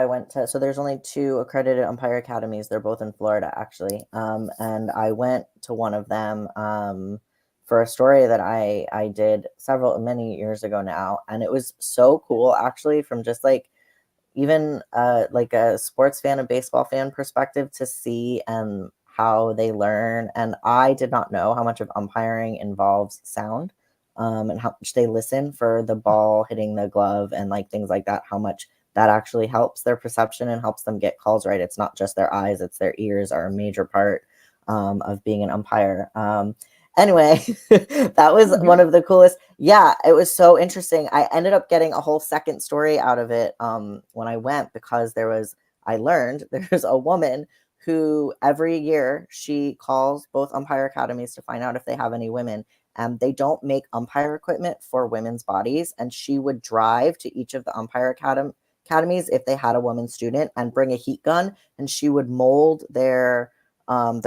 so there's only 2 accredited umpire academies. They're both in Florida, actually. And I went to one of them for a story that I did many years ago now. And it was so cool, actually, from just like even like a sports fan, a baseball fan perspective, to see how they learn. And I did not know how much of umpiring involves sound. And how much they listen for the ball hitting the glove and like things like that, how much that actually helps their perception and helps them get calls right. It's not just their eyes, it's their ears are a major part of being an umpire. Anyway, that was one of the coolest. Yeah, it was so interesting. I ended up getting a whole second story out of it when I went, because I learned there's a woman who every year she calls both umpire academies to find out if they have any women. They don't make umpire equipment for women's bodies. And she would drive to each of the umpire academies if they had a woman student and bring a heat gun. And she would mold their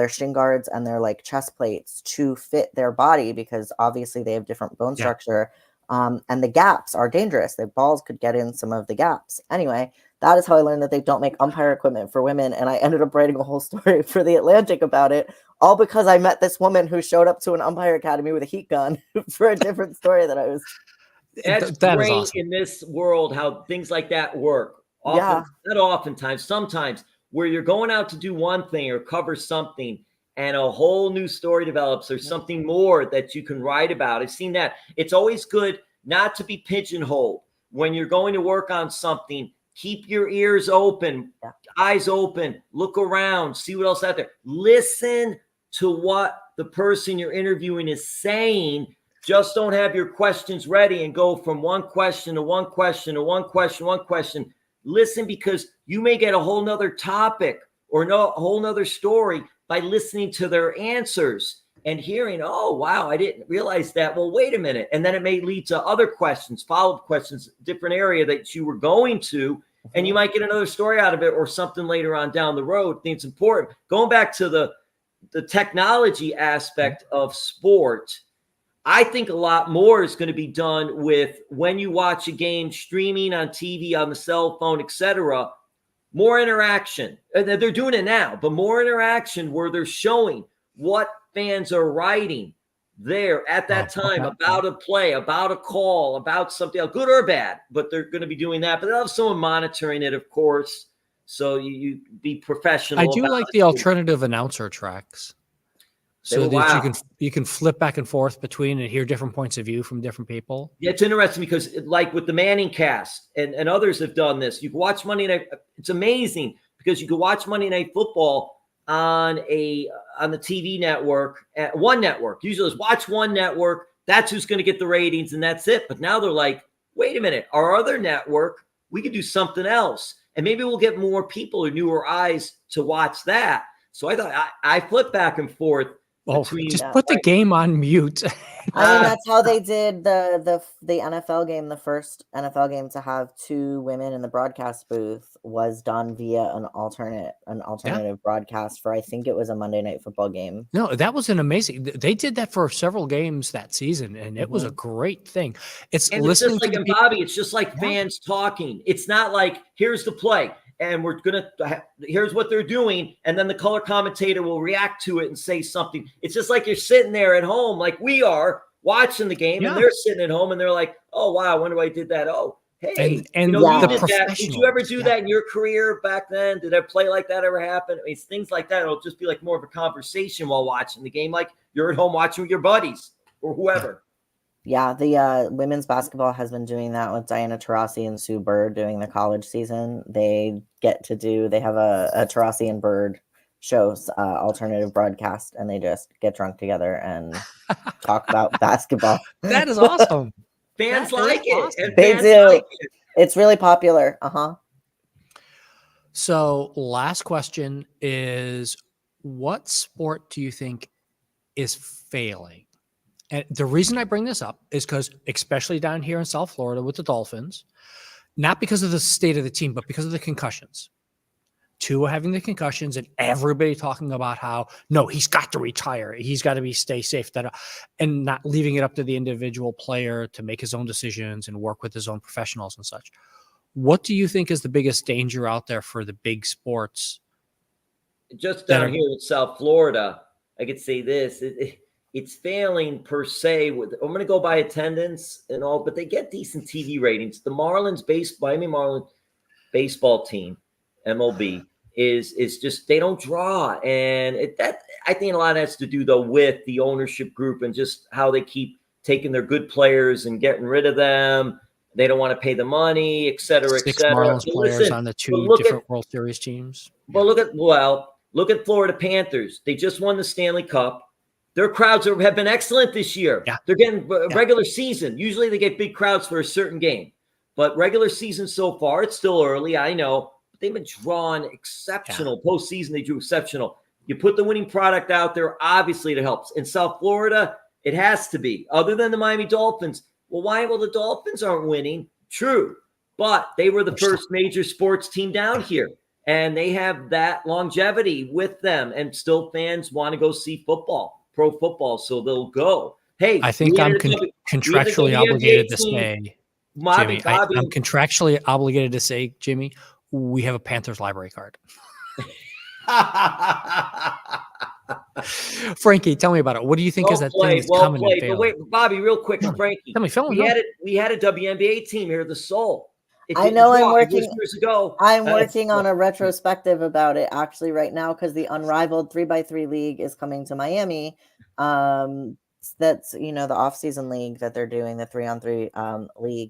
shin guards and their like chest plates to fit their body, because obviously they have different bone structure. And the gaps are dangerous. The balls could get in some of the gaps. Anyway, that is how I learned that they don't make umpire equipment for women. And I ended up writing a whole story for The Atlantic about it, all because I met this woman who showed up to an umpire academy with a heat gun for a different story that I was. That's great awesome. In this world, how things like that work. Not oftentimes, sometimes, where you're going out to do one thing or cover something and a whole new story develops or something more that you can write about. I've seen that. It's always good not to be pigeonholed. When you're going to work on something, keep your ears open, eyes open, look around, see what else out there. Listen to what the person you're interviewing is saying. Just don't have your questions ready and go from one question to one question to one question. Listen, because you may get a whole nother topic or a whole nother story by listening to their answers and hearing, oh, wow, I didn't realize that. Well, wait a minute. And then it may lead to other questions, follow-up questions, different area that you were going to, and you might get another story out of it or something later on down the road. I think it's important. Going back to the technology aspect of sport, I think a lot more is going to be done with when you watch a game streaming on TV, on the cell phone, etc. More interaction. They're doing it now, but more interaction where they're showing what fans are writing there at that time about a play, about a call, about something else, good or bad. But they're going to be doing that. But they'll have someone monitoring it, of course. So you be professional. I do like the alternative announcer tracks, so that you can flip back and forth between and hear different points of view from different people. Yeah, it's interesting because, like with the Manning cast and others have done this. You can watch Monday Night. It's amazing because you can watch Monday Night Football on the TV network at one network. Usually, it's watch one network. That's who's going to get the ratings, and that's it. But now they're like, wait a minute, our other network, we could do something else. And maybe we'll get more people or newer eyes to watch that. So I thought I flip back and forth Oh, between just Yeah. put the like, game on mute. I mean, that's how they did the NFL game. The first NFL game to have two women in the broadcast booth was done via an alternative broadcast for, I think it was a Monday Night Football game. No, that was an amazing. They did that for several games that season, and it was a great thing. It's and it's listening just to like, the and people. Bobby, it's just like Yeah. fans talking. It's not like, here's the play and here's what they're doing, and then the color commentator will react to it and say something. It's just like you're sitting there at home like we are watching the game, and Yeah. they're sitting at home and they're like, oh wow, I wonder why I did that. Oh, hey, And you Yeah. did that. Did you ever professionals, do yeah. that in your career back then? Did a play like that ever happen? I mean, it's things like that. It'll just be like more of a conversation while watching the game, like you're at home watching with your buddies or whoever. Yeah, the women's basketball has been doing that with Diana Taurasi and Sue Bird doing the college season. They have a Taurasi and Bird shows alternative broadcast, and they just get drunk together and talk about basketball. That is awesome. Fans That like is it. awesome. And They fans do. like it. It's really popular. So, last question is, what sport do you think is failing? And the reason I bring this up is because, especially down here in South Florida with the Dolphins, not because of the state of the team, but because of the concussions. Tua having the concussions and everybody talking about how, no, he's got to retire. He's got to stay safe. And not leaving it up to the individual player to make his own decisions and work with his own professionals and such. What do you think is the biggest danger out there for the big sports? Just down here in South Florida, I could say this. It's failing per se. I'm going to go by attendance and all, but they get decent TV ratings. The Miami Marlins baseball team, MLB, is just, they don't draw. And I think a lot has to do, though, with the ownership group and just how they keep taking their good players and getting rid of them. They don't want to pay the money, et cetera, et 6 cetera. Marlins But players listen, on the but 2 look different at- World Series teams. Well, look at Florida Panthers. They just won the Stanley Cup. Their crowds have been excellent this year. Yeah. They're getting regular season. Usually they get big crowds for a certain game. But regular season so far, it's still early, I know. But they've been drawn exceptional. Postseason, they drew exceptional. You put the winning product out there, obviously it helps. In South Florida, it has to be. Other than the Miami Dolphins. Well, why? Well, the Dolphins aren't winning. True. But they were the first major sports team down here. And they have that longevity with them. And still fans want to go see football, pro football. So they'll go. Hey, I think I'm contractually obligated to say, Jimmy, I'm contractually obligated to say, Jimmy, we have a Panthers library card. Frankie, tell me about it. What do you think is that thing that's coming and failing? But wait, Bobby, real quick, Frankie. Tell me, we had a WNBA team here, the Soul. I know I'm working years ago. I'm working on a retrospective about it actually right now because the Unrivaled 3x3 League is coming to Miami. That's the off-season league that they're doing, the 3-on-3 league.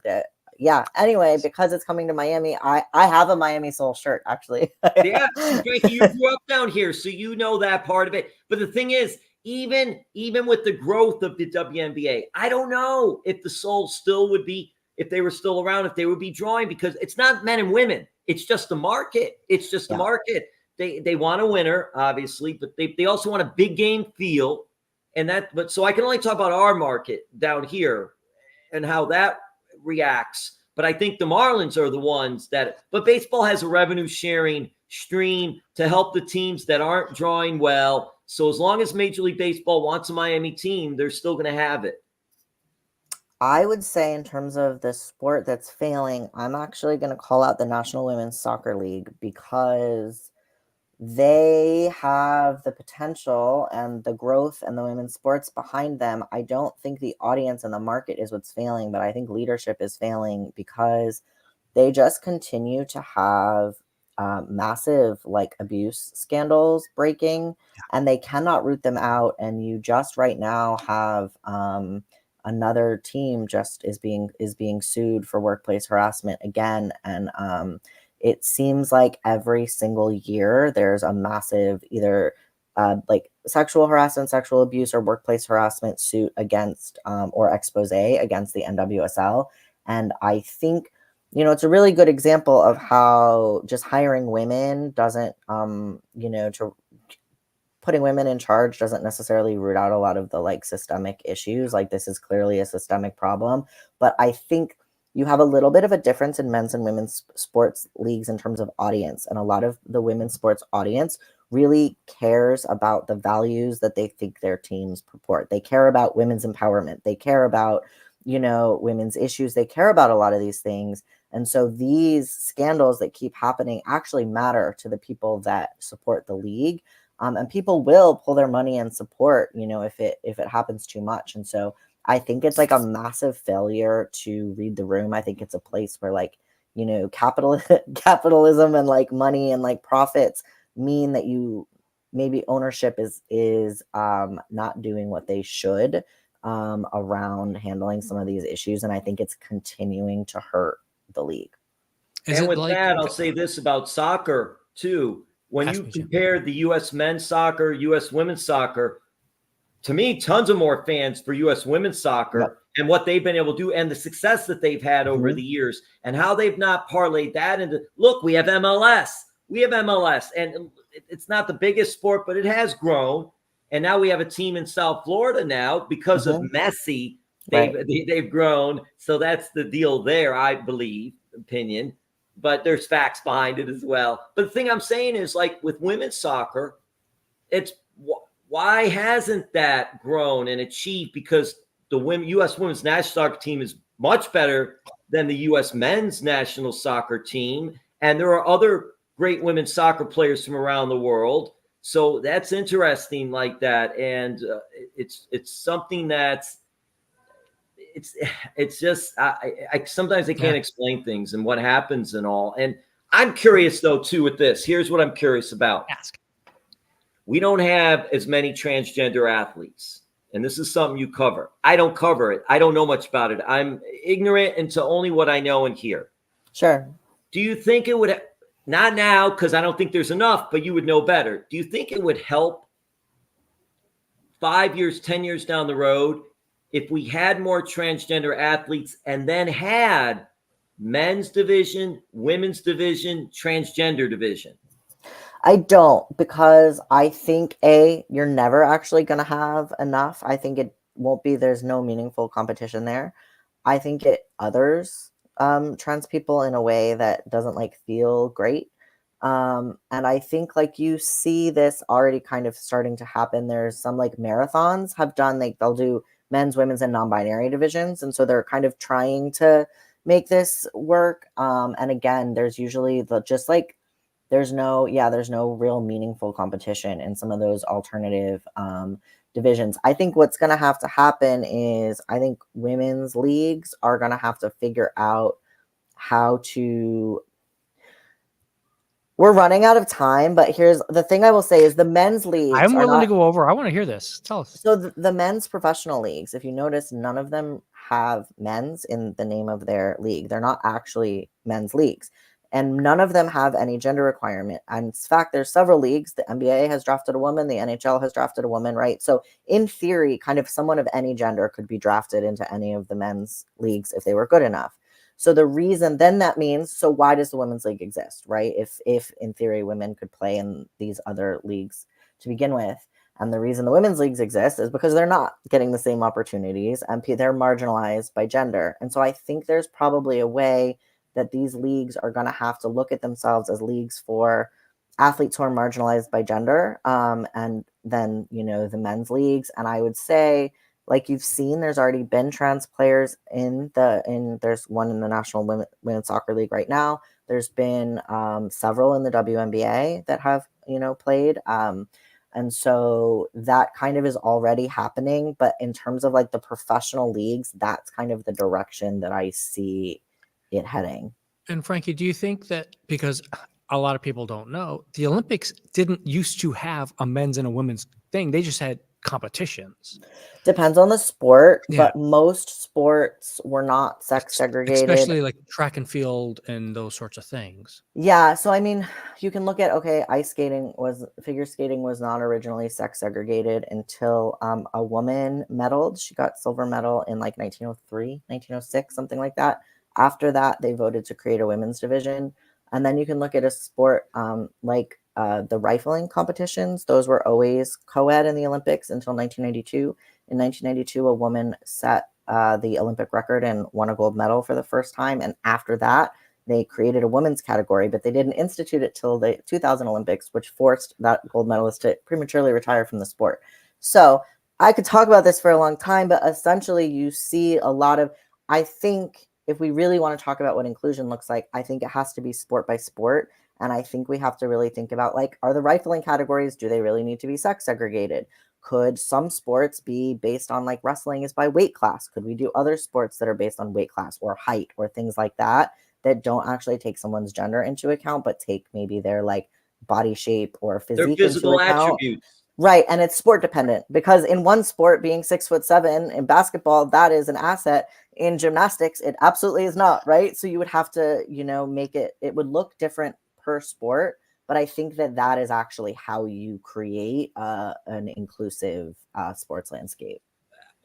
Anyway, because it's coming to Miami, I have a Miami Soul shirt actually. Yeah, Frankie, you grew up down here, so you know that part of it. But the thing is, even with the growth of the WNBA, I don't know if the Soul still would be, if they were still around, if they would be drawing, because it's not men and women. It's just the market. It's just the market. They want a winner, obviously, but they also want a big game feel. But so I can only talk about our market down here and how that reacts. But I think the Marlins are the ones but baseball has a revenue sharing stream to help the teams that aren't drawing well. So as long as Major League Baseball wants a Miami team, they're still going to have it. I would say in terms of the sport that's failing, I'm actually going to call out the National Women's Soccer League because they have the potential and the growth and the women's sports behind them. I don't think the audience and the market is what's failing, but I think leadership is failing because they just continue to have massive abuse scandals breaking and they cannot root them out. And you just right now have another team just is being sued for workplace harassment again. And it seems like every single year there's a massive either sexual harassment, sexual abuse, or workplace harassment suit against or expose against the NWSL. And I think, it's a really good example of how just hiring women doesn't, to putting women in charge doesn't necessarily root out a lot of the like systemic issues. Like this is clearly a systemic problem, but I think you have a little bit of a difference in men's and women's sports leagues in terms of audience. And a lot of the women's sports audience really cares about the values that they think their teams purport. They care about women's empowerment. They care about, women's issues. They care about a lot of these things. And so these scandals that keep happening actually matter to the people that support the league. And people will pull their money and support, if it happens too much. And so I think it's like a massive failure to read the room. I think it's a place where like, capitalism and like money and like profits mean that maybe ownership is not doing what they should around handling some of these issues. And I think it's continuing to hurt the league. And with that, I'll say this about soccer too. When you compare the U.S. men's soccer, U.S. women's soccer, to me, tons of more fans for U.S. women's soccer and what they've been able to do and the success that they've had over the years and how they've not parlayed that into, look, we have MLS. We have MLS. And it's not the biggest sport, but it has grown. And now we have a team in South Florida now because of Messi. They've grown. So that's the deal there, I believe, opinion. But there's facts behind it as well. But the thing I'm saying is, like with women's soccer, it's why hasn't that grown and achieved? Because the U.S. women's national soccer team is much better than the U.S. men's national soccer team. And there are other great women's soccer players from around the world. So that's interesting like that. And it's something that's, it's just I sometimes I can't explain things and what happens and all. And I'm curious though too with this. Here's what I'm curious about. Ask. We don't have as many transgender athletes, and this is something you cover. I don't cover it. I don't know much about it. I'm ignorant into only what I know and hear. Sure. Do you think it would, not now because I don't think there's enough, but you would know better. Do you think it would help 5 years, 10 years down the road if we had more transgender athletes and then had men's division, women's division, transgender division? I don't, because I think you're never actually going to have enough. I think it won't be, there's no meaningful competition there. I think it others trans people in a way that doesn't like feel great. And I think like you see this already kind of starting to happen. There's some like marathons have done, like they'll do men's, women's, and non-binary divisions. And so they're kind of trying to make this work. And again, there's usually there's no real meaningful competition in some of those alternative divisions. I think what's going to have to happen is I think women's leagues are going to have to figure out how to. We're running out of time, but here's the thing I will say is the men's leagues. I'm willing to go over. I want to hear this. Tell us. So the men's professional leagues, if you notice, none of them have men's in the name of their league. They're not actually men's leagues. And none of them have any gender requirement. And in fact, there's several leagues. The NBA has drafted a woman. The NHL has drafted a woman, right? So in theory, kind of someone of any gender could be drafted into any of the men's leagues if they were good enough. So the reason then that means, so why does the women's league exist, right? If in theory women could play in these other leagues to begin with. And the reason the women's leagues exist is because they're not getting the same opportunities and they're marginalized by gender. And so I think there's probably a way that these leagues are going to have to look at themselves as leagues for athletes who are marginalized by gender. And then, the men's leagues. And I would say, like you've seen, there's already been trans players there's one in the National Women's Soccer League right now. There's been several in the WNBA that have, played. And so that kind of is already happening. But in terms of like the professional leagues, that's kind of the direction that I see it heading. And Frankie, do you think that, because a lot of people don't know, the Olympics didn't used to have a men's and a women's thing. They just had competitions. Depends on the sport, but most sports were not sex segregated. Especially like track and field and those sorts of things. Yeah. So, I mean, you can look at, figure skating was not originally sex segregated until a woman medaled. She got silver medal in like 1903, 1906, something like that. After that, they voted to create a women's division. And then you can look at a sport like the rifling competitions, those were always co-ed in the Olympics until 1992. In 1992, a woman set the Olympic record and won a gold medal for the first time. And after that, they created a women's category, but they didn't institute it till the 2000 Olympics, which forced that gold medalist to prematurely retire from the sport. So I could talk about this for a long time, but essentially you see a lot of, I think if we really want to talk about what inclusion looks like, I think it has to be sport by sport. And I think we have to really think about, like, are the rifling categories, do they really need to be sex segregated? Could some sports be based on, like, wrestling is by weight class? Could we do other sports that are based on weight class or height or things like that, that don't actually take someone's gender into account, but take maybe their, like, body shape or Their physique physical into account? attributes. Right. And it's sport dependent, because in one sport, being 6'7" in basketball, that is an asset. In gymnastics, it absolutely is not. Right. So you would have to, make it would look different per sport. But I think that is actually how you create an inclusive sports landscape.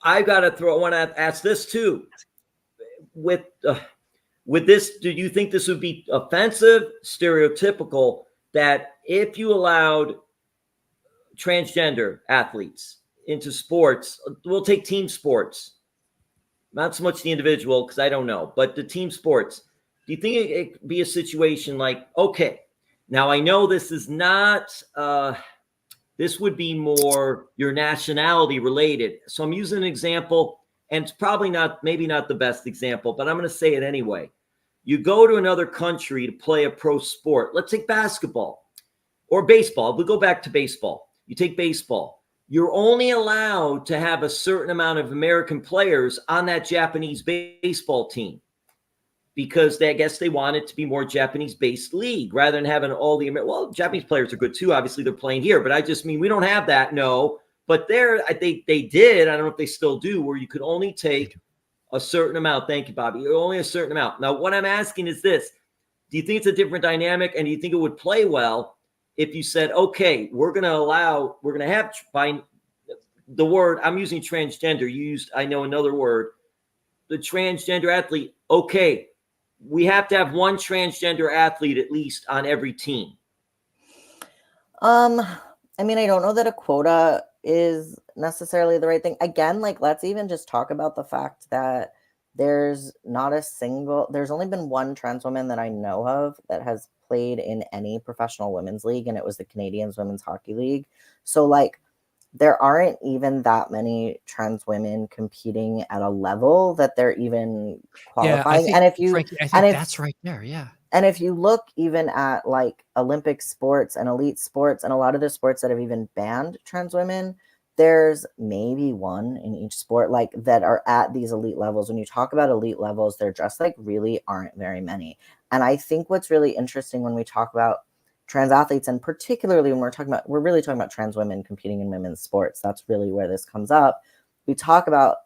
I've got to want to ask this too. With this, do you think this would be offensive, stereotypical, that if you allowed transgender athletes into sports, we'll take team sports, not so much the individual, because I don't know, but the team sports, do you think it could be a situation like, okay, now I know this is not, this would be more your nationality related. So I'm using an example, and it's probably maybe not the best example, but I'm going to say it anyway. You go to another country to play a pro sport. Let's take basketball or baseball. We'll go back to baseball. You take baseball. You're only allowed to have a certain amount of American players on that Japanese baseball team, because I guess they want it to be more Japanese-based league rather than having all the Japanese players are good too. Obviously, they're playing here, but I just mean we don't have that. No, but I think they did. I don't know if they still do, where you could only take a certain amount. Thank you, Bobby. Only a certain amount. Now, what I'm asking is this: do you think it's a different dynamic, and do you think it would play well if you said, okay, we're going to have by the word I'm using transgender. You used, I know, another word, the transgender athlete. Okay. We have to have one transgender athlete at least on every team. I mean, I don't know that a quota is necessarily the right thing. Again, like, let's even just talk about the fact that there's only been one trans woman that I know of that has played in any professional women's league, and it was the Canadians Women's Hockey League. So, like, there aren't even that many trans women competing at a level that they're even qualifying. Yeah, Frankie, I think that's right there. Yeah. And if you look even at, like, Olympic sports and elite sports and a lot of the sports that have even banned trans women, there's maybe one in each sport, like, that are at these elite levels. When you talk about elite levels, there just, like, really aren't very many. And I think what's really interesting when we talk about trans athletes, and particularly when we're really talking about trans women competing in women's sports, that's really where this comes up. We talk about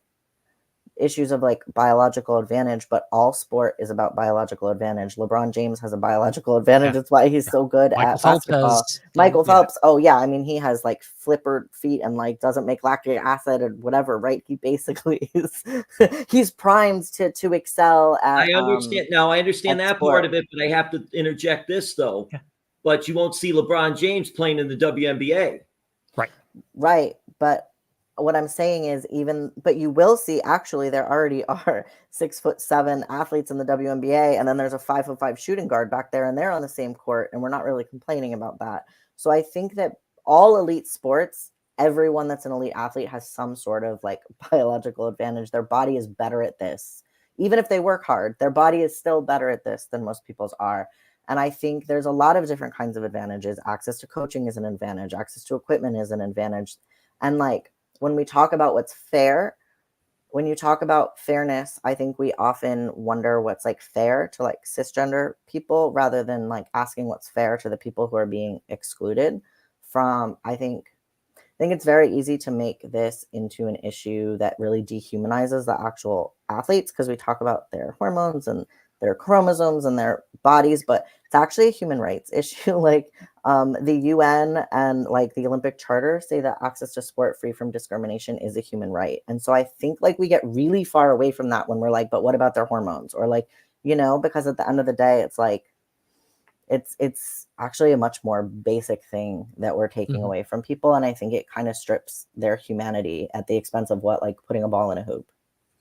issues of, like, biological advantage, but all sport is about biological advantage. LeBron James has a biological advantage. That's why he's so good at basketball. Michael Phelps, oh yeah, I mean, he has, like, flipper feet and, like, doesn't make lactic acid or whatever, right? He basically is he's primed to excel at I understand I understand that sport. part of it, but I have to interject this though. Yeah. But you won't see LeBron James playing in the WNBA. Right. But what I'm saying is, but you will see, actually, there already are 6'7" athletes in the WNBA, and then there's a 5'5" shooting guard back there, and they're on the same court, and we're not really complaining about that. So I think that all elite sports, everyone that's an elite athlete has some sort of, like, biological advantage. Their body is better at this. Even if they work hard, their body is still better at this than most people's are. And I think there's a lot of different kinds of advantages. Access to coaching is an advantage. Access to equipment is an advantage. And, like, when we talk about what's fair, when you talk about fairness, I think we often wonder what's, like, fair to, like, cisgender people, rather than, like, asking what's fair to the people who are being excluded from. I think it's very easy to make this into an issue that really dehumanizes the actual athletes, because we talk about their hormones and their chromosomes and their bodies, but it's actually a human rights issue. Like, the UN and, like, the Olympic Charter say that access to sport free from discrimination is a human right. And so I think, like, we get really far away from that when we're like, but what about their hormones? Or, like, because at the end of the day, it's like, it's actually a much more basic thing that we're taking away from people. And I think it kind of strips their humanity at the expense of what, like putting a ball in a hoop.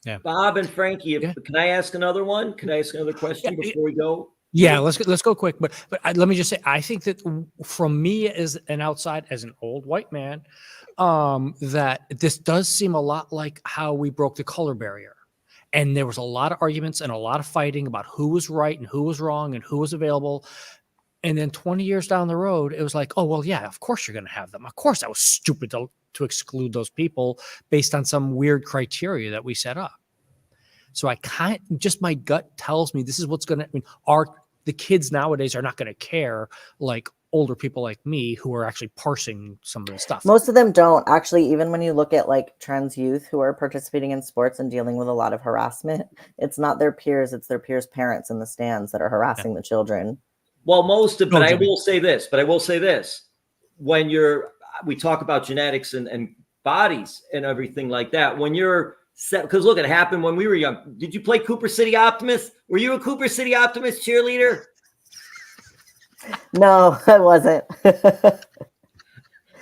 Yeah. Bob and Frankie, can I ask another one? Can I ask another question before we go? Yeah, let's go quick. But let me just say, I think that from me as an outside, as an old white man, that this does seem a lot like how we broke the color barrier. And there was a lot of arguments and a lot of fighting about who was right and who was wrong and who was available. And then 20 years down the road, it was like, oh, well, yeah, of course you're going to have them. Of course that was stupid to exclude those people based on some weird criteria that we set up. So just my gut tells me this is what's going to, I mean, the kids nowadays are not going to care like older people like me who are actually parsing some of the stuff. Most of them don't actually. Even when you look at like trans youth who are participating in sports and dealing with a lot of harassment, it's not their peers, it's their peers' parents in the stands that are harassing the children. Well, but I will say this, when we talk about genetics and bodies and everything like that, when you're set, because look, it happened when we were young. Did you play Cooper City Optimist? Were you a Cooper City Optimist cheerleader? No, I wasn't. But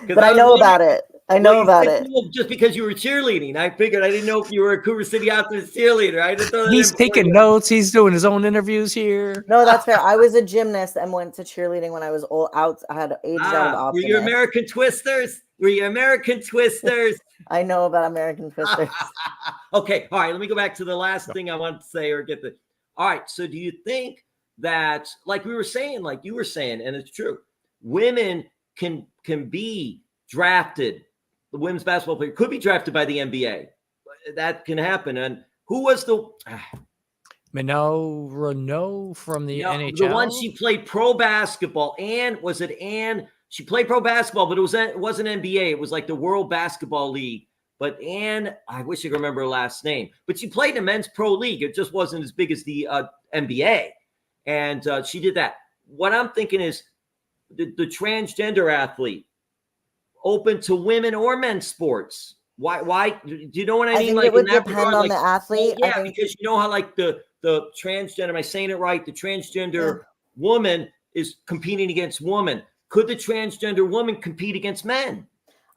I know about it. I know about it. Just because you were cheerleading, I figured. I didn't know if you were a Cooper City Optimist cheerleader. I just thought he's taking notes. He's doing his own interviews here. No, that's fair. I was a gymnast and went to cheerleading when I was old. I had aged out of Optimist. Were you American Twisters? I know about American Twisters. Okay, all right. Let me go back to the last thing I want to say, or get the. All right. So, do you think that, like we were saying, like you were saying, and it's true, women can be drafted? The women's basketball player could be drafted by the NBA. That can happen. And who was the Minot Renault from the NHL? The one, she played pro basketball. Anne? She played pro basketball, but it wasn't NBA. It was like the World Basketball League. But Anne, I wish I could remember her last name. But she played in the men's pro league. It just wasn't as big as the NBA. And she did that. What I'm thinking is the transgender athlete, open to women or men's sports. Why? Do you know what I mean? Think like, it would depend on the athlete. Yeah, because you know how like the transgender, am I saying it right? The transgender woman is competing against woman. Could the transgender woman compete against men?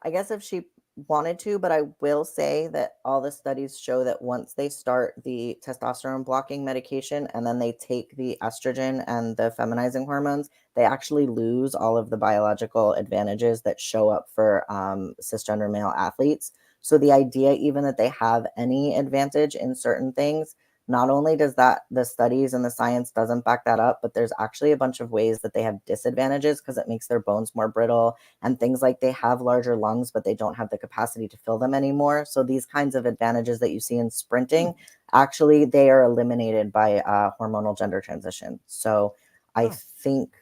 I guess if she wanted to, but I will say that all the studies show that once they start the testosterone blocking medication and then they take the estrogen and the feminizing hormones, they actually lose all of the biological advantages that show up for cisgender male athletes. So the idea even that they have any advantage in certain things, not only does that the studies and the science doesn't back that up, but there's actually a bunch of ways that they have disadvantages because it makes their bones more brittle and things like they have larger lungs, but they don't have the capacity to fill them anymore. So these kinds of advantages that you see in sprinting, actually they are eliminated by hormonal gender transition. So I think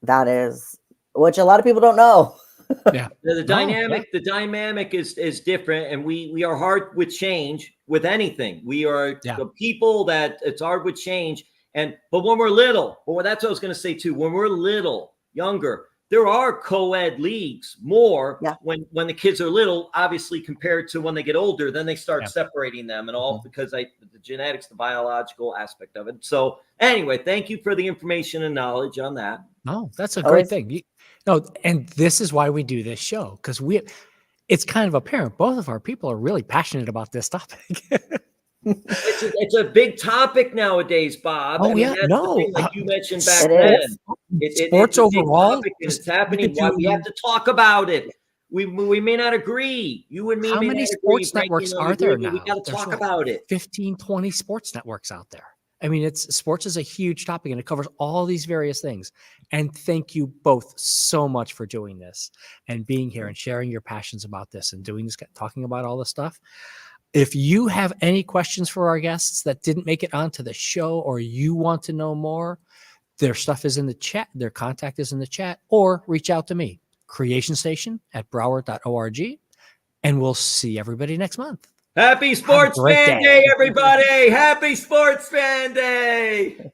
that is, which a lot of people don't know. Yeah. The dynamic is different, and we are hard with change with anything. We are the people that it's hard with change. But when we're little, that's what I was going to say too. When we're little, younger, there are co-ed leagues more when the kids are little, obviously compared to when they get older. Then they start separating them and all because the genetics, the biological aspect of it. So anyway, thank you for the information and knowledge on that. No, that's a great thing. And this is why we do this show, because it's kind of apparent both of our people are really passionate about this topic. It's a big topic nowadays, Bob. Oh, like you mentioned back then. Sports overall, it's happening. We have to talk about it. We may not agree. You and me. How many sports networks are there now? We got to talk about it. 15, 20 sports networks out there. I mean, sports is a huge topic and it covers all these various things. And thank you both so much for doing this and being here and sharing your passions about this and doing this, talking about all this stuff. If you have any questions for our guests that didn't make it onto the show, or you want to know more, their stuff is in the chat. Their contact is in the chat, or reach out to me, creationstation@broward.org. And we'll see everybody next month. Happy Sports Fan Day, everybody. Happy Sports Fan Day.